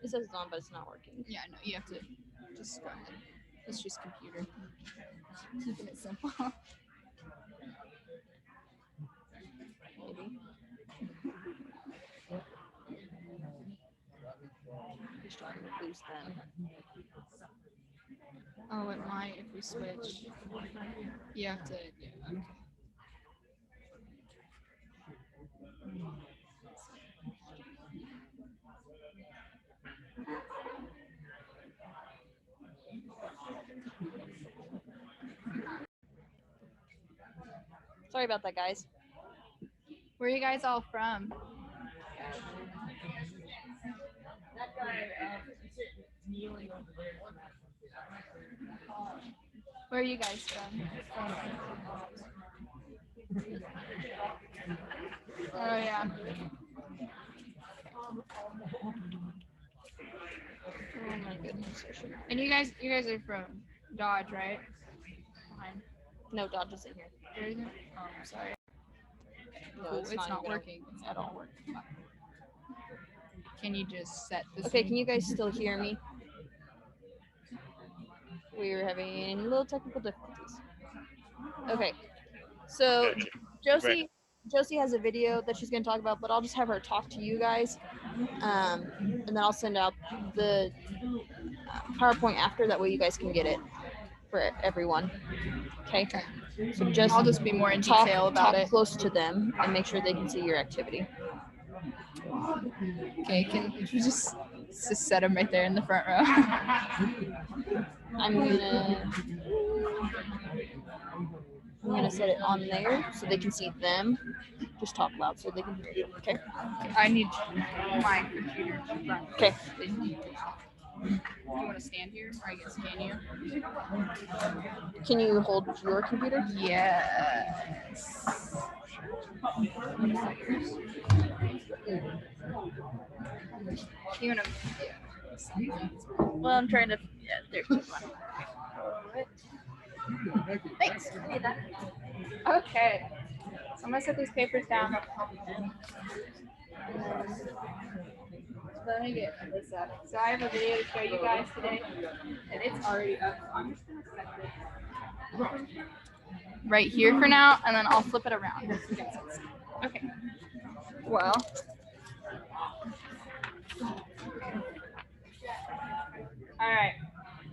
It says it's on, but it's not working. Yeah, no, you have to Just go ahead. It's just computer. Keeping it simple. Maybe. Just trying to lose them. Oh, it might if we switch. You have to. Yeah, okay. Sorry about that, guys. Where are you guys all from? Where are you guys from? Oh yeah. Oh my goodness. And you guys are from Dodge, right? Fine. No, Dodge is in here. There isn't? Oh, I'm sorry. No, Cool. it's It's not even working at all. Can you just set this? Okay, one? can you guys still hear me? We were having a little technical difficulties. Okay, so Josie has a video that she's going to talk about, but I'll just have her talk to you guys, and then I'll send out the PowerPoint after. That way, you guys can get it for everyone. Okay. So I'll just be more in detail about talk it. close to them and make sure they can see your activity. Okay, can you just set them right there in the front row? I'm gonna set it on there so they can see them. Just talk loud so they can hear you. Okay. I need my computer to run. Okay. Do you want to stand here or I can scan you? Can you hold your computer? Yes. You want to? Yeah. Well, I'm trying to. Yeah, there's one. Thanks. Okay. So I'm gonna set these papers down. Let me get this up. So I have a video to show you guys today, and it's already up. So I'm just gonna set this right here for now, and then I'll flip it around. Okay. Well. All right.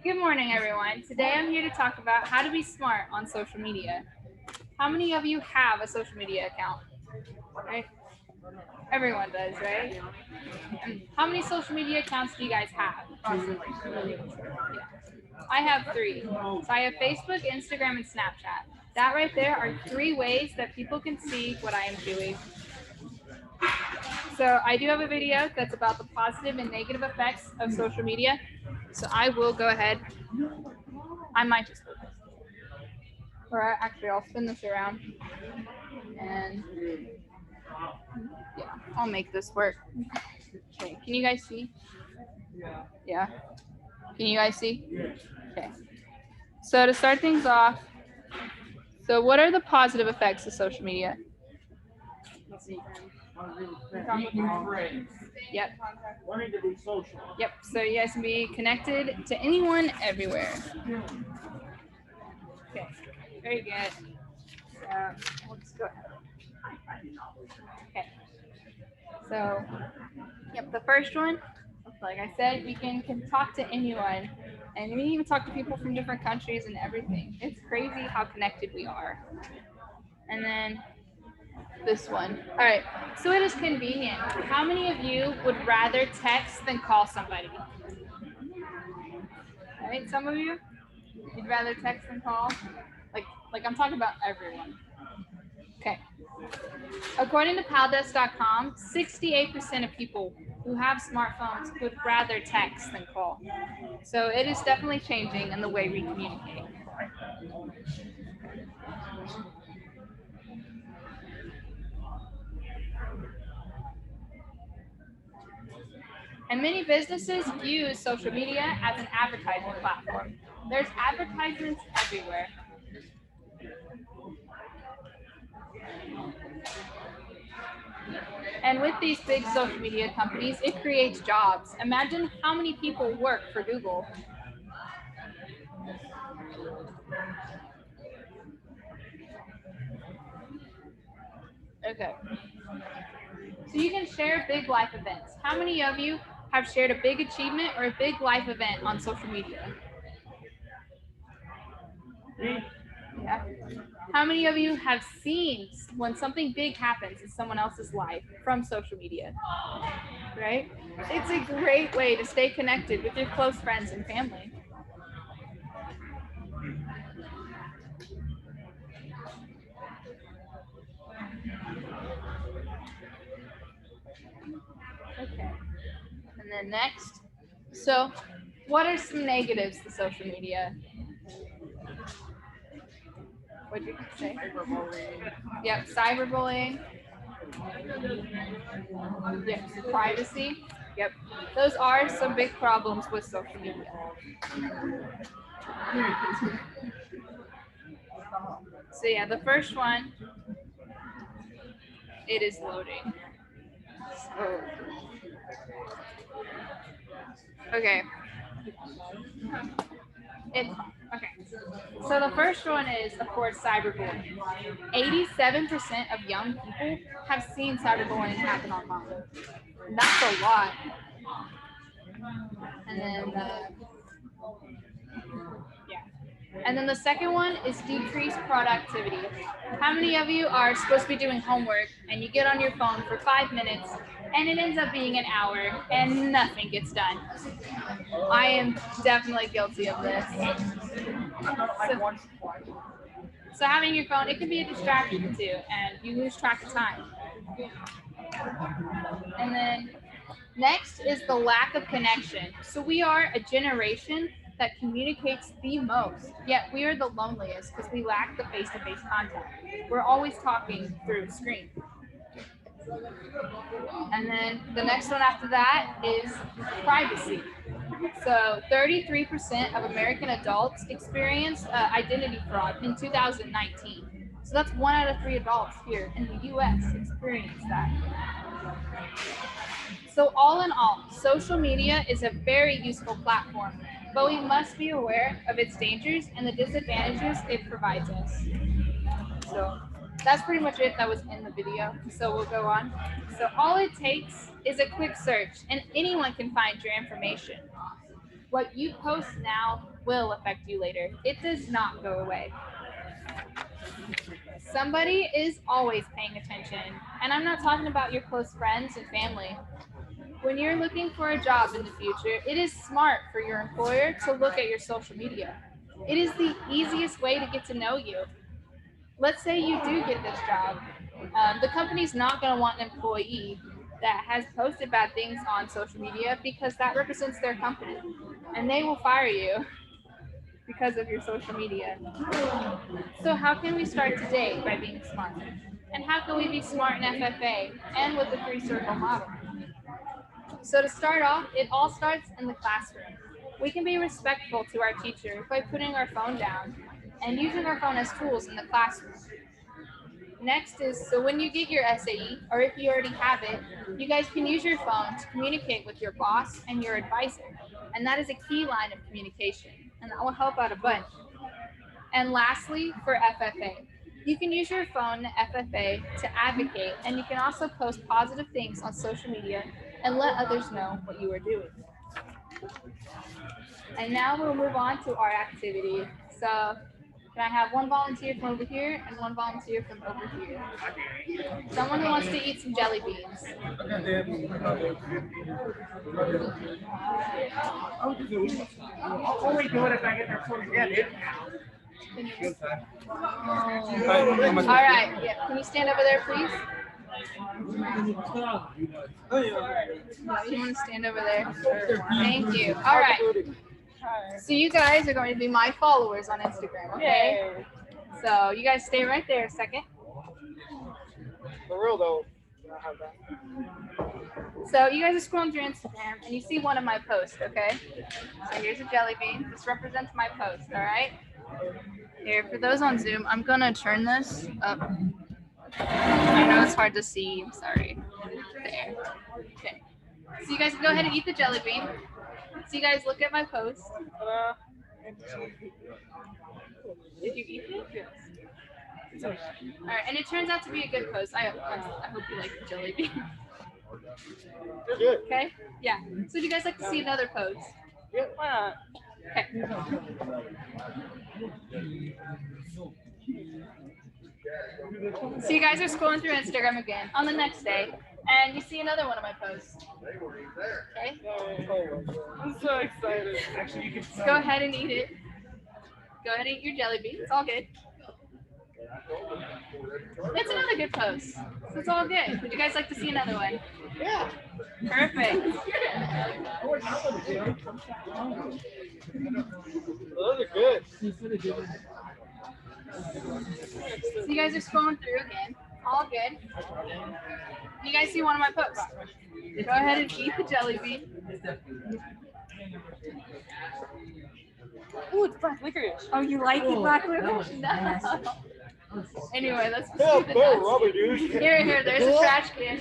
Good morning, everyone. Today I'm here to talk about how to be smart on social media. How many of you have a social media account? Right? Everyone does, right? How many social media accounts do you guys have? Yeah. I have 3. So I have Facebook, Instagram, and Snapchat. That right there are 3 ways that people can see what I am doing. So I do have a video that's about the positive and negative effects of social media. So I will go ahead. I might just do this. Or actually, I'll spin this around. And yeah, I'll make this work. Okay, can you guys see? Yeah. Can you guys see? Okay. So to start things off, so what are the positive effects of social media? Let's see. Meeting friends. Yep. Learning to be social. Yep. So you guys can be connected to anyone everywhere. Okay. Very good. We'll just go ahead. Okay. So, yep, the first one, like I said, we can talk to anyone, and we even talk to people from different countries and everything. It's crazy how connected we are. And then this one. All right, so it is convenient. How many of you would rather text than call somebody? All right, some of you, you'd rather text than call? Like I'm talking about everyone. Okay. According to paldesk.com, 68% of people who have smartphones would rather text than call. So it is definitely changing in the way we communicate. And many businesses use social media as an advertising platform. There's advertisements everywhere. And with these big social media companies, it creates jobs. Imagine how many people work for Google. Okay. So you can share big life events. How many of you have shared a big achievement or a big life event on social media? Yeah. How many of you have seen when something big happens in someone else's life from social media? Right? It's a great way to stay connected with your close friends and family. Okay. And then next, so what are some negatives to social media? What'd you say? Cyberbullying. Yep, cyberbullying. Yep, privacy. Yep, those are some big problems with social media. So yeah, the first one, it is loading. So, okay. Okay. So the first one is, of course, cyberbullying. 87% of young people have seen cyberbullying happen online. And that's a lot. And then, yeah. And then the second one is decreased productivity. How many of you are supposed to be doing homework and you get on your phone for 5 minutes and it ends up being an hour and nothing gets done? I am definitely guilty of this. So having your phone, it can be a distraction too, and you lose track of time. And then next is the lack of connection. So we are a generation that communicates the most, yet we are the loneliest because we lack the face-to-face contact. We're always talking through a screen. And then the next one after that is privacy. So 33% of American adults experienced identity fraud in 2019. So that's 1 out of 3 adults here in the US experienced that. So all in all, social media is a very useful platform, but we must be aware of its dangers and the disadvantages it provides us. So that's pretty much it that was in the video. So we'll go on. So all it takes is a quick search and anyone can find your information. What you post now will affect you later. It does not go away. Somebody is always paying attention, and I'm not talking about your close friends and family. When you're looking for a job in the future, it is smart for your employer to look at your social media. It is the easiest way to get to know you. Let's say you do get this job. The company's not going to want an employee that has posted bad things on social media because that represents their company, and they will fire you because of your social media. So how can we start today by being smart? And how can we be smart in FFA and with the 3-circle model? So to start off, it all starts in the classroom. We can be respectful to our teacher by putting our phone down and using our phone as tools in the classroom. Next is, so when you get your SAE, or if you already have it, you guys can use your phone to communicate with your boss and your advisor. And that is a key line of communication, and that will help out a bunch. And lastly, for FFA, you can use your phone FFA to advocate, and you can also post positive things on social media and let others know what you are doing. And now we'll move on to our activity. So can I have one volunteer from over here and one volunteer from over here? Someone who wants to eat some jelly beans. I'll only do it if I get their phone again. All right, yeah. Can you stand over there, please? You want to stand over there? Thank you. All right. So you guys are going to be my followers on Instagram, okay? So you guys stay right there a second. For real though. So you guys are scrolling through Instagram and you see one of my posts, okay? So here's a jelly bean. This represents my post, all right? Here, for those on Zoom, I'm gonna turn this up. I know it's hard to see, I'm sorry. There. Okay. So you guys can go ahead and eat the jelly bean. So you guys look at my post. Did you eat it? Yes. All right, and it turns out to be a good post. I hope you like the jelly bean. They're good. Okay? Yeah. So do you guys like to see another post? Yeah, why not? Okay. So you guys are scrolling through Instagram again on the next day, and you see another one of my posts. Okay? I'm so excited. Actually, you can Go ahead and eat it. Go ahead and eat your jelly bean. It's all good. It's another good post. So it's all good. Would you guys like to see another one? Yeah. Perfect. Those are good. So you guys are scrolling through again. All good. You guys see one of my posts? Go ahead and eat the jelly bean. Ooh, it's black licorice. Oh, you like the black licorice? No. Anyway, let's Yeah, do the better nuts. rubber, dude. Here, there's a trash can.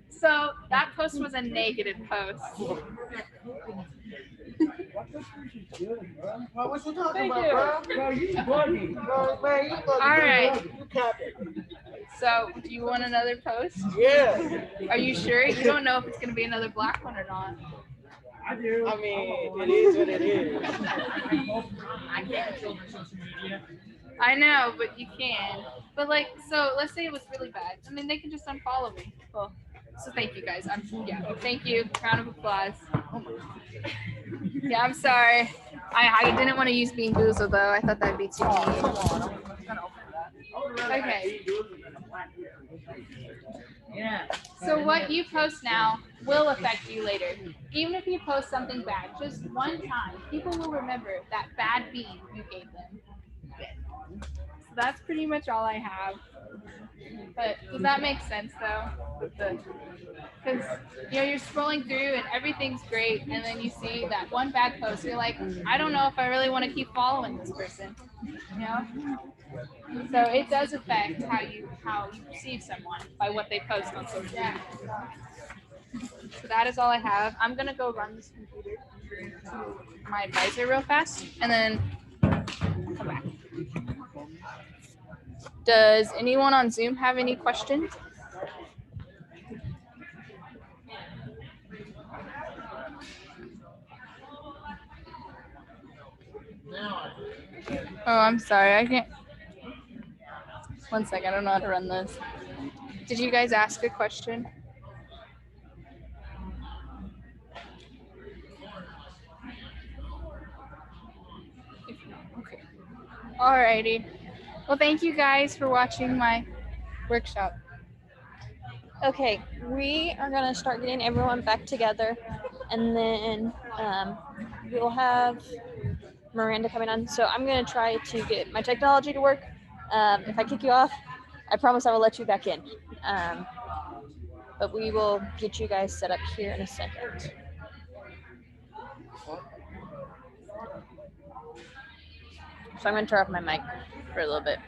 So that post was a negative post. What you talking Thank about, you. bro? No, you bugging. No, man, you bugging. All right. You capping. So, do you want another post? Yeah. Are you sure? You don't know if it's going to be another black one or not. I do. I mean, it is what it is. I can't control my social media. I know, but you can. But like, so let's say it was really bad. I mean, they can just unfollow me. Well, so thank you guys. Thank you. Round of applause. Yeah, I'm sorry. I didn't want to use Bean Boozled though. I thought that'd be too mean. Okay. Yeah. So what you post now will affect you later. Even if you post something bad, just one time, people will remember that bad bean you gave them. So that's pretty much all I have. But does that make sense though? Because you're scrolling through and everything's great, and then you see that one bad post, you're like, I don't know if I really want to keep following this person. You know? So it does affect how you perceive someone by what they post on social media. So that is all I have. I'm gonna go run this computer to my advisor real fast, and then come back. Does anyone on Zoom have any questions? Oh, I'm sorry. I can't. One second. I don't know how to run this. Did you guys ask a question? Okay. Alrighty. Well, thank you guys for watching my workshop. Okay, we are gonna start getting everyone back together, and then we'll have Miranda coming on. So I'm gonna try to get my technology to work. If I kick you off, I promise I will let you back in. But we will get you guys set up here in a second. So I'm gonna turn off my mic for a little bit.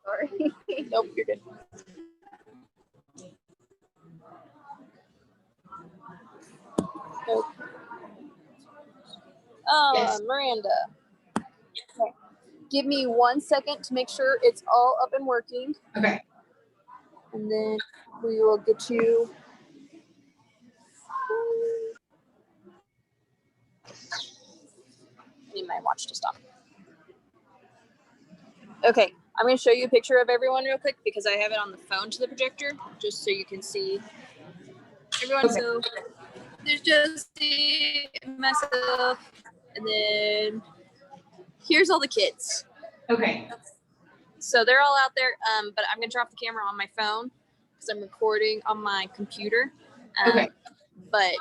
Sorry. Nope, you're good. Nope. Yes. Miranda. Okay. Give me 1 second to make sure it's all up and working. Okay. And then we will get you. I need my watch to stop. Okay, I'm going to show you a picture of everyone real quick because I have it on the phone to the projector, just so you can see everyone. Okay. So there's Josie, myself, and then here's all the kids. Okay. So they're all out there, but I'm going to drop the camera on my phone because I'm recording on my computer. Okay. But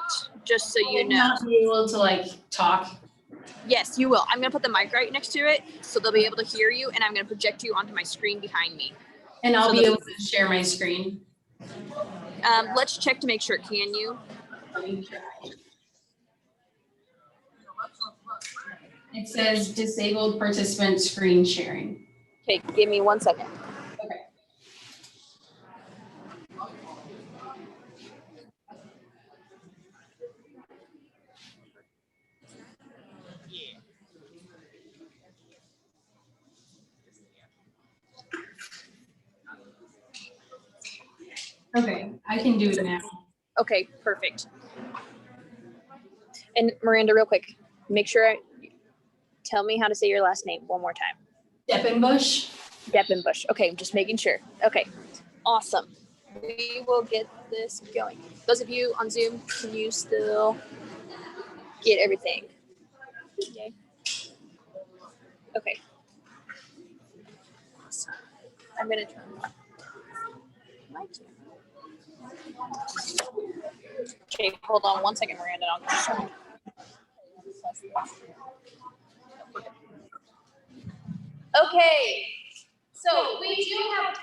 just so you Will know. not be able to like talk. Yes, you will. I'm going to put the mic right next to it so they'll be able to hear you, and I'm going to project you onto my screen behind me. And I'll So be able to share my screen. Let's check to make sure. Can you? Let me try. It says disabled participant screen sharing. Okay, give me 1 second. Okay. Okay, I can do it now. Okay, perfect. And Miranda, real quick, make sure tell me how to say your last name one more time. Deppenbush. Deppenbush. Okay, just making sure. Okay, awesome. We will get this going. Those of you on Zoom, can you still get everything? Okay. Okay. I'm gonna turn my camera. Okay, hold on 1 second, Miranda. I'll get started. Okay, so we do have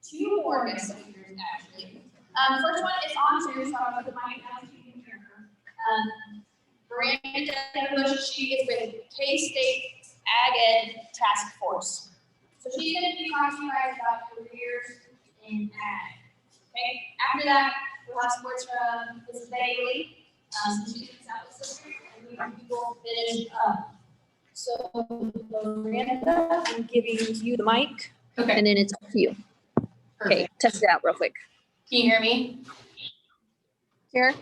two more guest speakers actually. First one is on Zoom, so I'll put the mic down so you can hear her. Miranda Bush, she is with K-State Ag Ed Task Force. So she's going to be talking to you guys about careers in ag. Okay, after that, we'll have sports from Ms. Bailey. She's in South District, and we will finish up. So, Miranda, I'm giving you the mic. Okay. And then it's up to you. Perfect. Okay, test it out real quick. Can you hear me? Here?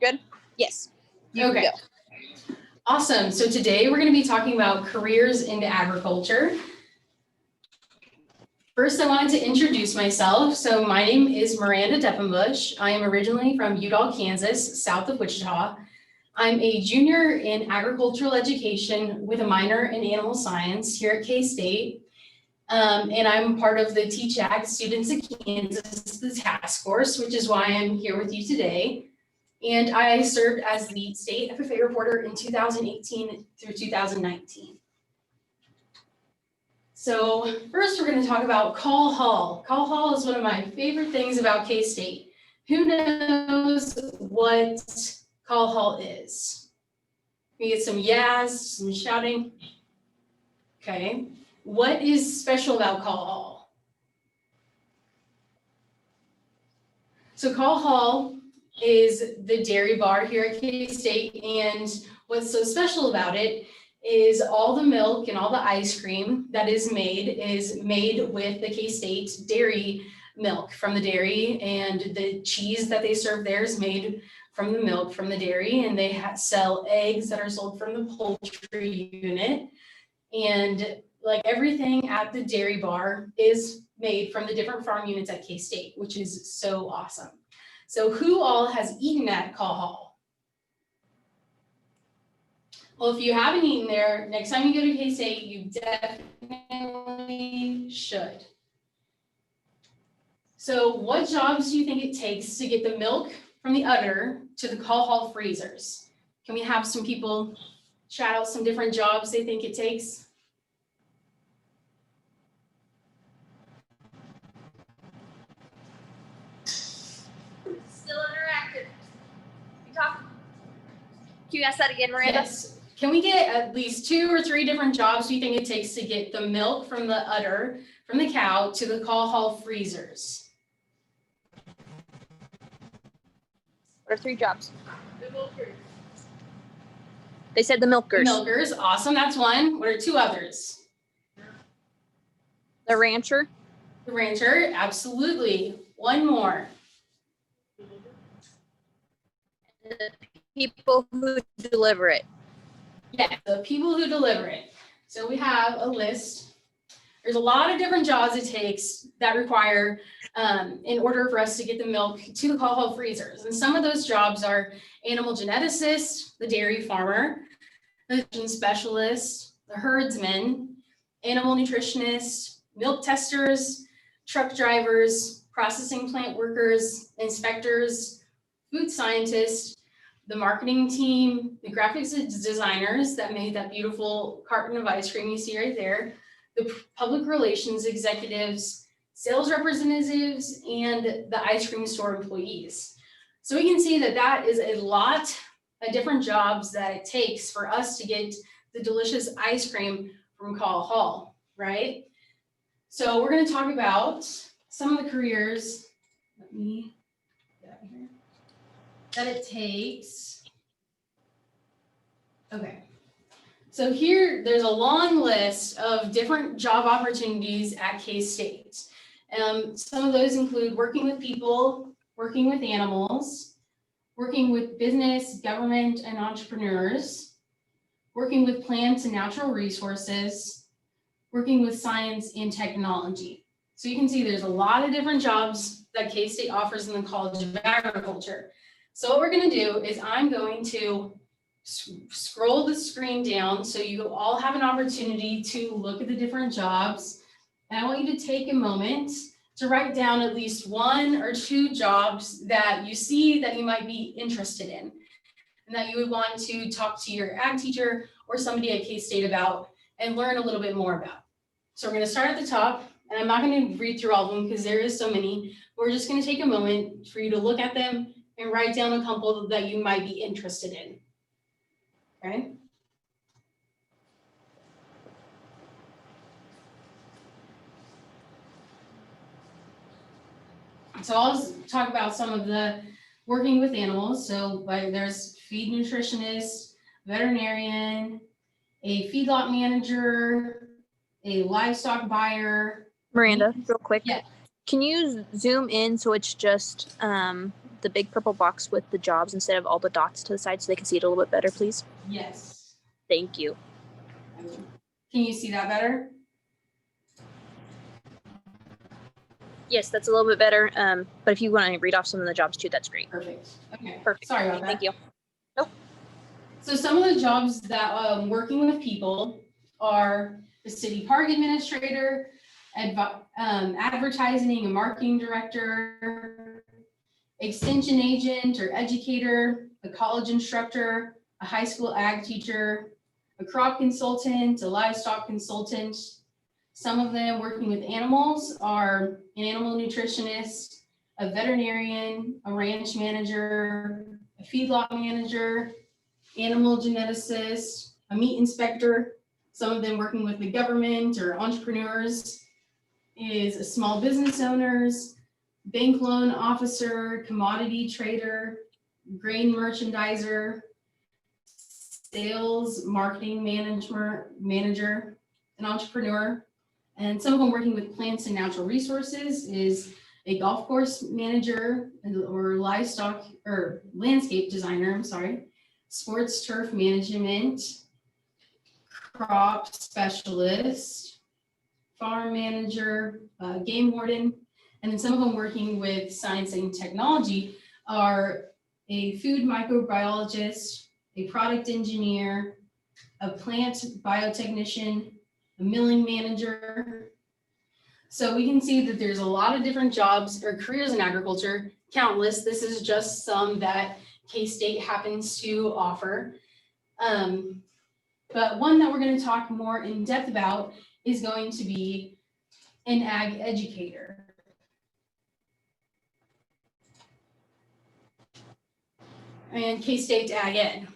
Good? Yes. You Okay. can go. Awesome. So today we're going to be talking about careers into agriculture. First, I wanted to introduce myself. So my name is Miranda Deppenbush. I am originally from Udall, Kansas, south of Wichita. I'm a junior in agricultural education with a minor in animal science here at K-State. And I'm part of the Teach Ag Students of Kansas, the task force, which is why I'm here with you today. And I served as the state FFA reporter in 2018 through 2019. So first we're going to talk about Call Hall. Call Hall is one of my favorite things about K-State. Who knows what Call Hall is? We get some yes, some shouting. Okay. What is special about Call Hall? So Call Hall is the dairy bar here at K-State, and what's so special about it is all the milk and all the ice cream that is made with the K-State dairy milk from the dairy, and the cheese that they serve there is made from the milk from the dairy, and they sell eggs that are sold from the poultry unit. And like everything at the dairy bar is made from the different farm units at K-State, which is so awesome. So who all has eaten at Call Hall? Well, if you haven't eaten there, next time you go to K-State, you definitely should. So what jobs do you think it takes to get the milk from the udder to the Call Hall freezers? Can we have some people shout out some different jobs they think it takes? Still interactive. You talk. Can you ask that again, Miranda? Yes. Can we get at least 2 or 3 different jobs you think it takes to get the milk from the udder, from the cow, to the call hall freezers? What are 3 jobs? They said the milkers. The milkers, awesome, that's one. What are 2 others? The rancher. The rancher, absolutely. One more. The people who deliver it. Yeah, the people who deliver it. So we have a list. There's a lot of different jobs it takes that require in order for us to get the milk to the call hall freezers. And some of those jobs are animal geneticist, the dairy farmer, the nutrition specialist, the herdsman, animal nutritionist, milk testers, truck drivers, processing plant workers, inspectors, food scientists, the marketing team, the graphics designers that made that beautiful carton of ice cream you see right there, the public relations executives, sales representatives, and the ice cream store employees. So we can see that that is a lot of different jobs that it takes for us to get the delicious ice cream from Call Hall, right? So we're going to talk about some of the careers. Let me get out of here. That it takes. Okay. So here, there's a long list of different job opportunities at K-State. Some of those include working with people, working with animals, working with business, government, and entrepreneurs, working with plants and natural resources, working with science and technology. So you can see there's a lot of different jobs that K-State offers in the College of Agriculture. So what we're going to do is I'm going to scroll the screen down so you all have an opportunity to look at the different jobs. And I want you to take a moment to write down at least 1 or 2 jobs that you see that you might be interested in and that you would want to talk to your ag teacher or somebody at K-State about and learn a little bit more about. So we're going to start at the top, and I'm not going to read through all of them because there is so many. We're just going to take a moment for you to look at them and write down a couple that you might be interested in. Okay. So I'll talk about some of the working with animals. So there's feed nutritionist, veterinarian, a feedlot manager, a livestock buyer. Miranda, real quick. Yeah. Can you zoom in so it's just the big purple box with the jobs instead of all the dots to the side so they can see it a little bit better, please? Yes. Thank you. Can you see that better? Yes, that's a little bit better. But if you want to read off some of the jobs too, that's great. Perfect. Okay. Perfect. Sorry about that. Thank you. Nope. So some of the jobs that working with people are the city park administrator, advertising and marketing director, extension agent or educator, a college instructor, a high school ag teacher, a crop consultant, a livestock consultant. Some of them working with animals are an animal nutritionist, a veterinarian, a ranch manager, a feedlot manager, animal geneticist, a meat inspector. Some of them working with the government or entrepreneurs is a small business owners, bank loan officer, commodity trader, grain merchandiser, sales marketing manager, an entrepreneur. And some of them working with plants and natural resources is a golf course manager or livestock or landscape designer, I'm sorry, sports turf management, crop specialist, farm manager, game warden, and then some of them working with science and technology are a food microbiologist, a product engineer, a plant biotechnician, a milling manager. So we can see that there's a lot of different jobs or careers in agriculture, countless. This is just some that K-State happens to offer. But one that we're going to talk more in depth about is going to be an ag educator. And K-State Ag Ed.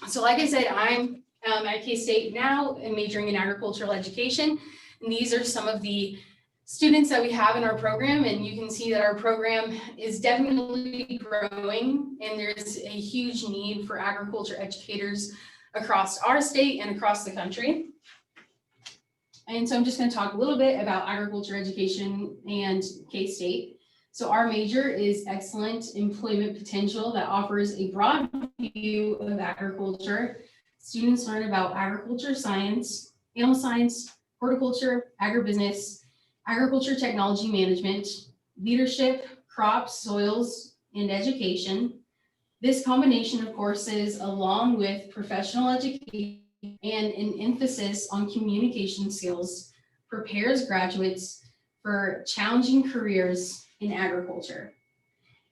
So like I said, I'm at K-State now and majoring in agricultural education. And these are some of the students that we have in our program, and you can see that our program is definitely growing, and there's a huge need for agriculture educators across our state and across the country. And so I'm just going to talk a little bit about agriculture education and K-State. So our major is excellent employment potential that offers a broad view of agriculture. Students learn about agriculture science, animal science, horticulture, agribusiness, agriculture technology management, leadership, crops, soils, and education. This combination of courses, along with professional education and an emphasis on communication skills, prepares graduates for challenging careers in agriculture.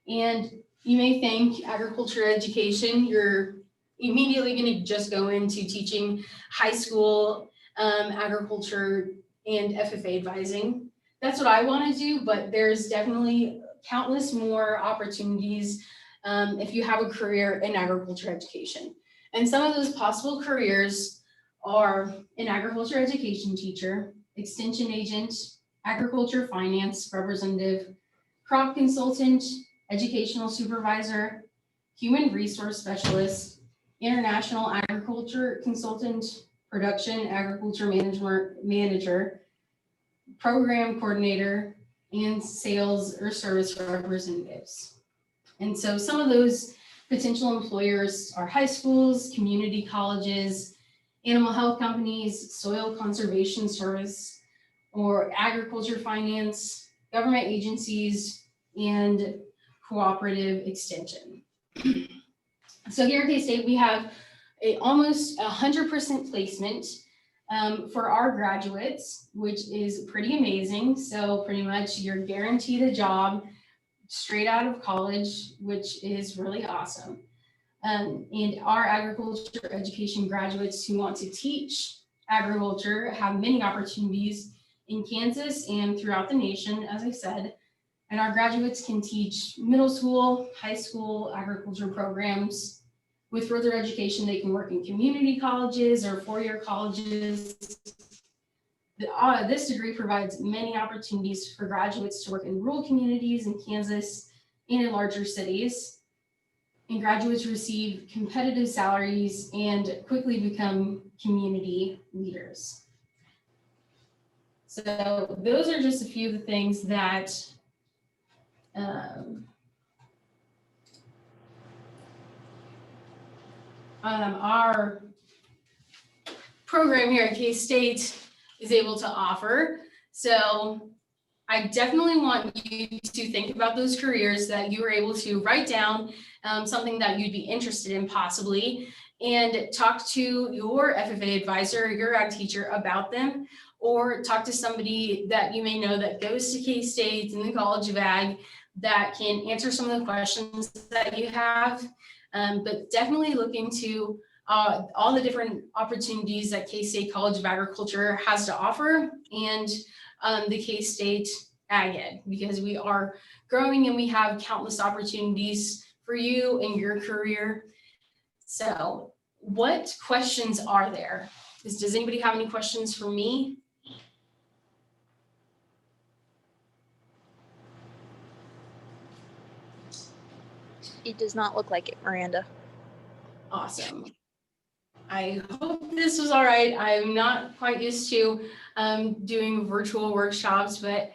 And you may think agriculture education, you're immediately going to just go into teaching high school agriculture and FFA advising. That's what I want to do, but there's definitely countless more opportunities if you have a career in agriculture education. And some of those possible careers are an agriculture education teacher, extension agent, agriculture finance representative, crop consultant, educational supervisor, human resource specialist, international agriculture consultant, production agriculture manager, program coordinator, and sales or service representatives. And so some of those potential employers are high schools, community colleges, animal health companies, soil conservation service, or agriculture finance, government agencies, and cooperative extension. So here at K-State, we have almost 100% placement for our graduates, which is pretty amazing. So pretty much you're guaranteed a job straight out of college, which is really awesome. And our agriculture education graduates who want to teach agriculture have many opportunities in Kansas and throughout the nation, as I said. And our graduates can teach middle school, high school agriculture programs. With further education, they can work in community colleges or four-year colleges. This degree provides many opportunities for graduates to work in rural communities in Kansas and in larger cities. And graduates receive competitive salaries and quickly become community leaders. So those are just a few of the things that our program here at K-State is able to offer. So I definitely want you to think about those careers that you were able to write down, something that you'd be interested in possibly, and talk to your FFA advisor, your ag teacher about them, or talk to somebody that you may know that goes to K-State and the College of Ag that can answer some of the questions that you have. But definitely look into all the different opportunities that K-State College of Agriculture has to offer, and the K-State Ag Ed, because we are growing and we have countless opportunities for you in your career. So what questions are there? Does anybody have any questions for me? It does not look like it, Miranda. Awesome. I hope this was all right. I'm not quite used to doing virtual workshops, but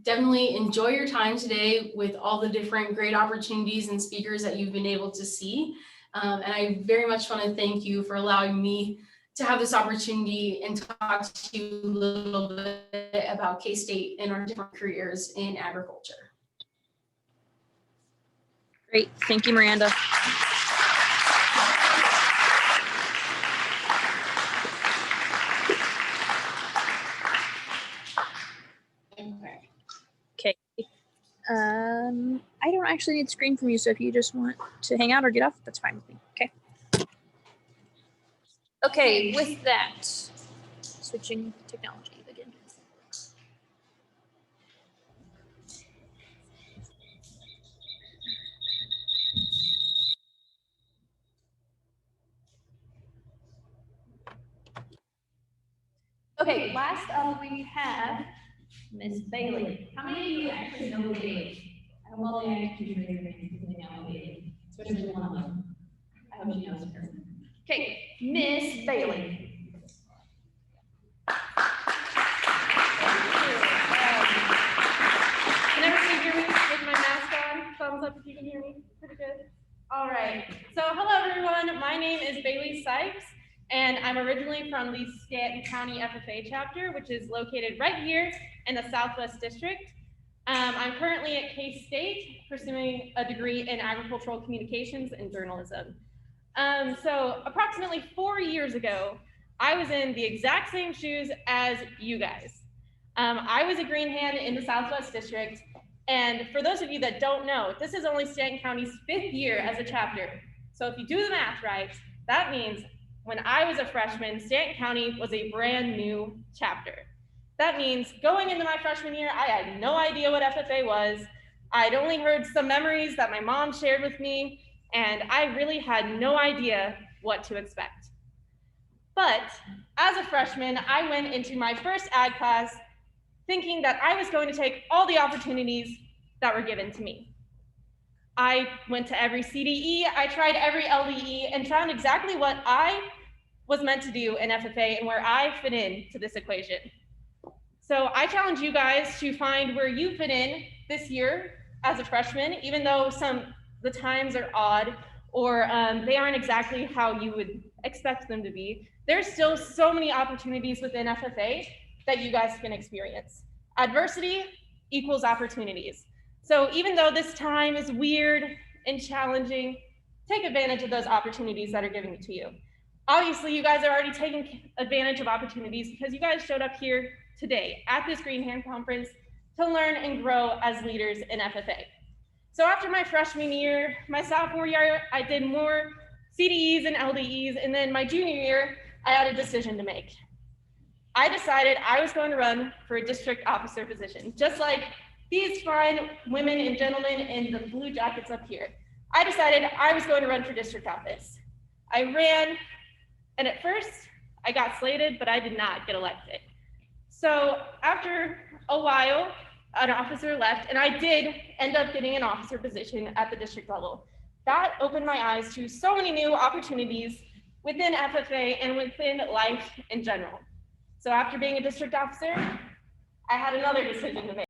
definitely enjoy your time today with all the different great opportunities and speakers that you've been able to see. And I very much want to thank you for allowing me to have this opportunity and talk to you a little bit about K-State and our different careers in agriculture. Great. Thank you, Miranda. Okay. I don't actually need screen from you, so if you just want to hang out or get off, that's fine with me. Okay. Okay, with that, switching technology again. Okay, last up we have Miss Bailey. How many of you actually know Bailey? I hope all the actually raise their hands because they know Bailey, especially one of them. I hope she knows her. Okay, Miss Bailey. Can everybody hear me with my mask on? Thumbs up if you can hear me. Pretty good. All right. So hello, everyone. My name is Bailey Sykes, and I'm originally from the Stanton County FFA chapter, which is located right here in the Southwest District. I'm currently at K-State pursuing a degree in agricultural communications and journalism. So approximately 4 years ago, I was in the exact same shoes as you guys. I was a Greenhand in the Southwest District, and for those of you that don't know, this is only Stanton County's 5th year as a chapter. So if you do the math right, that means when I was a freshman, Stanton County was a brand new chapter. That means going into my freshman year, I had no idea what FFA was. I'd only heard some memories that my mom shared with me, and I really had no idea what to expect. But as a freshman, I went into my first ag class thinking that I was going to take all the opportunities that were given to me. I went to every CDE, I tried every LDE, and found exactly what I was meant to do in FFA and where I fit in to this equation. So I challenge you guys to find where you fit in this year as a freshman, even though the times are odd or they aren't exactly how you would expect them to be. There's still so many opportunities within FFA that you guys can experience. Adversity equals opportunities. So even though this time is weird and challenging, take advantage of those opportunities that are given to you. Obviously, you guys are already taking advantage of opportunities because you guys showed up here today at this Greenhand Conference to learn and grow as leaders in FFA. So after my freshman year, my sophomore year, I did more CDEs and LDEs, and then my junior year, I had a decision to make. I decided I was going to run for a district officer position, just like these fine women and gentlemen in the blue jackets up here. I decided I was going to run for district office. I ran, and at first I got slated, but I did not get elected. So after a while, an officer left, and I did end up getting an officer position at the district level. That opened my eyes to so many new opportunities within FFA and within life in general. So after being a district officer, I had another decision to make.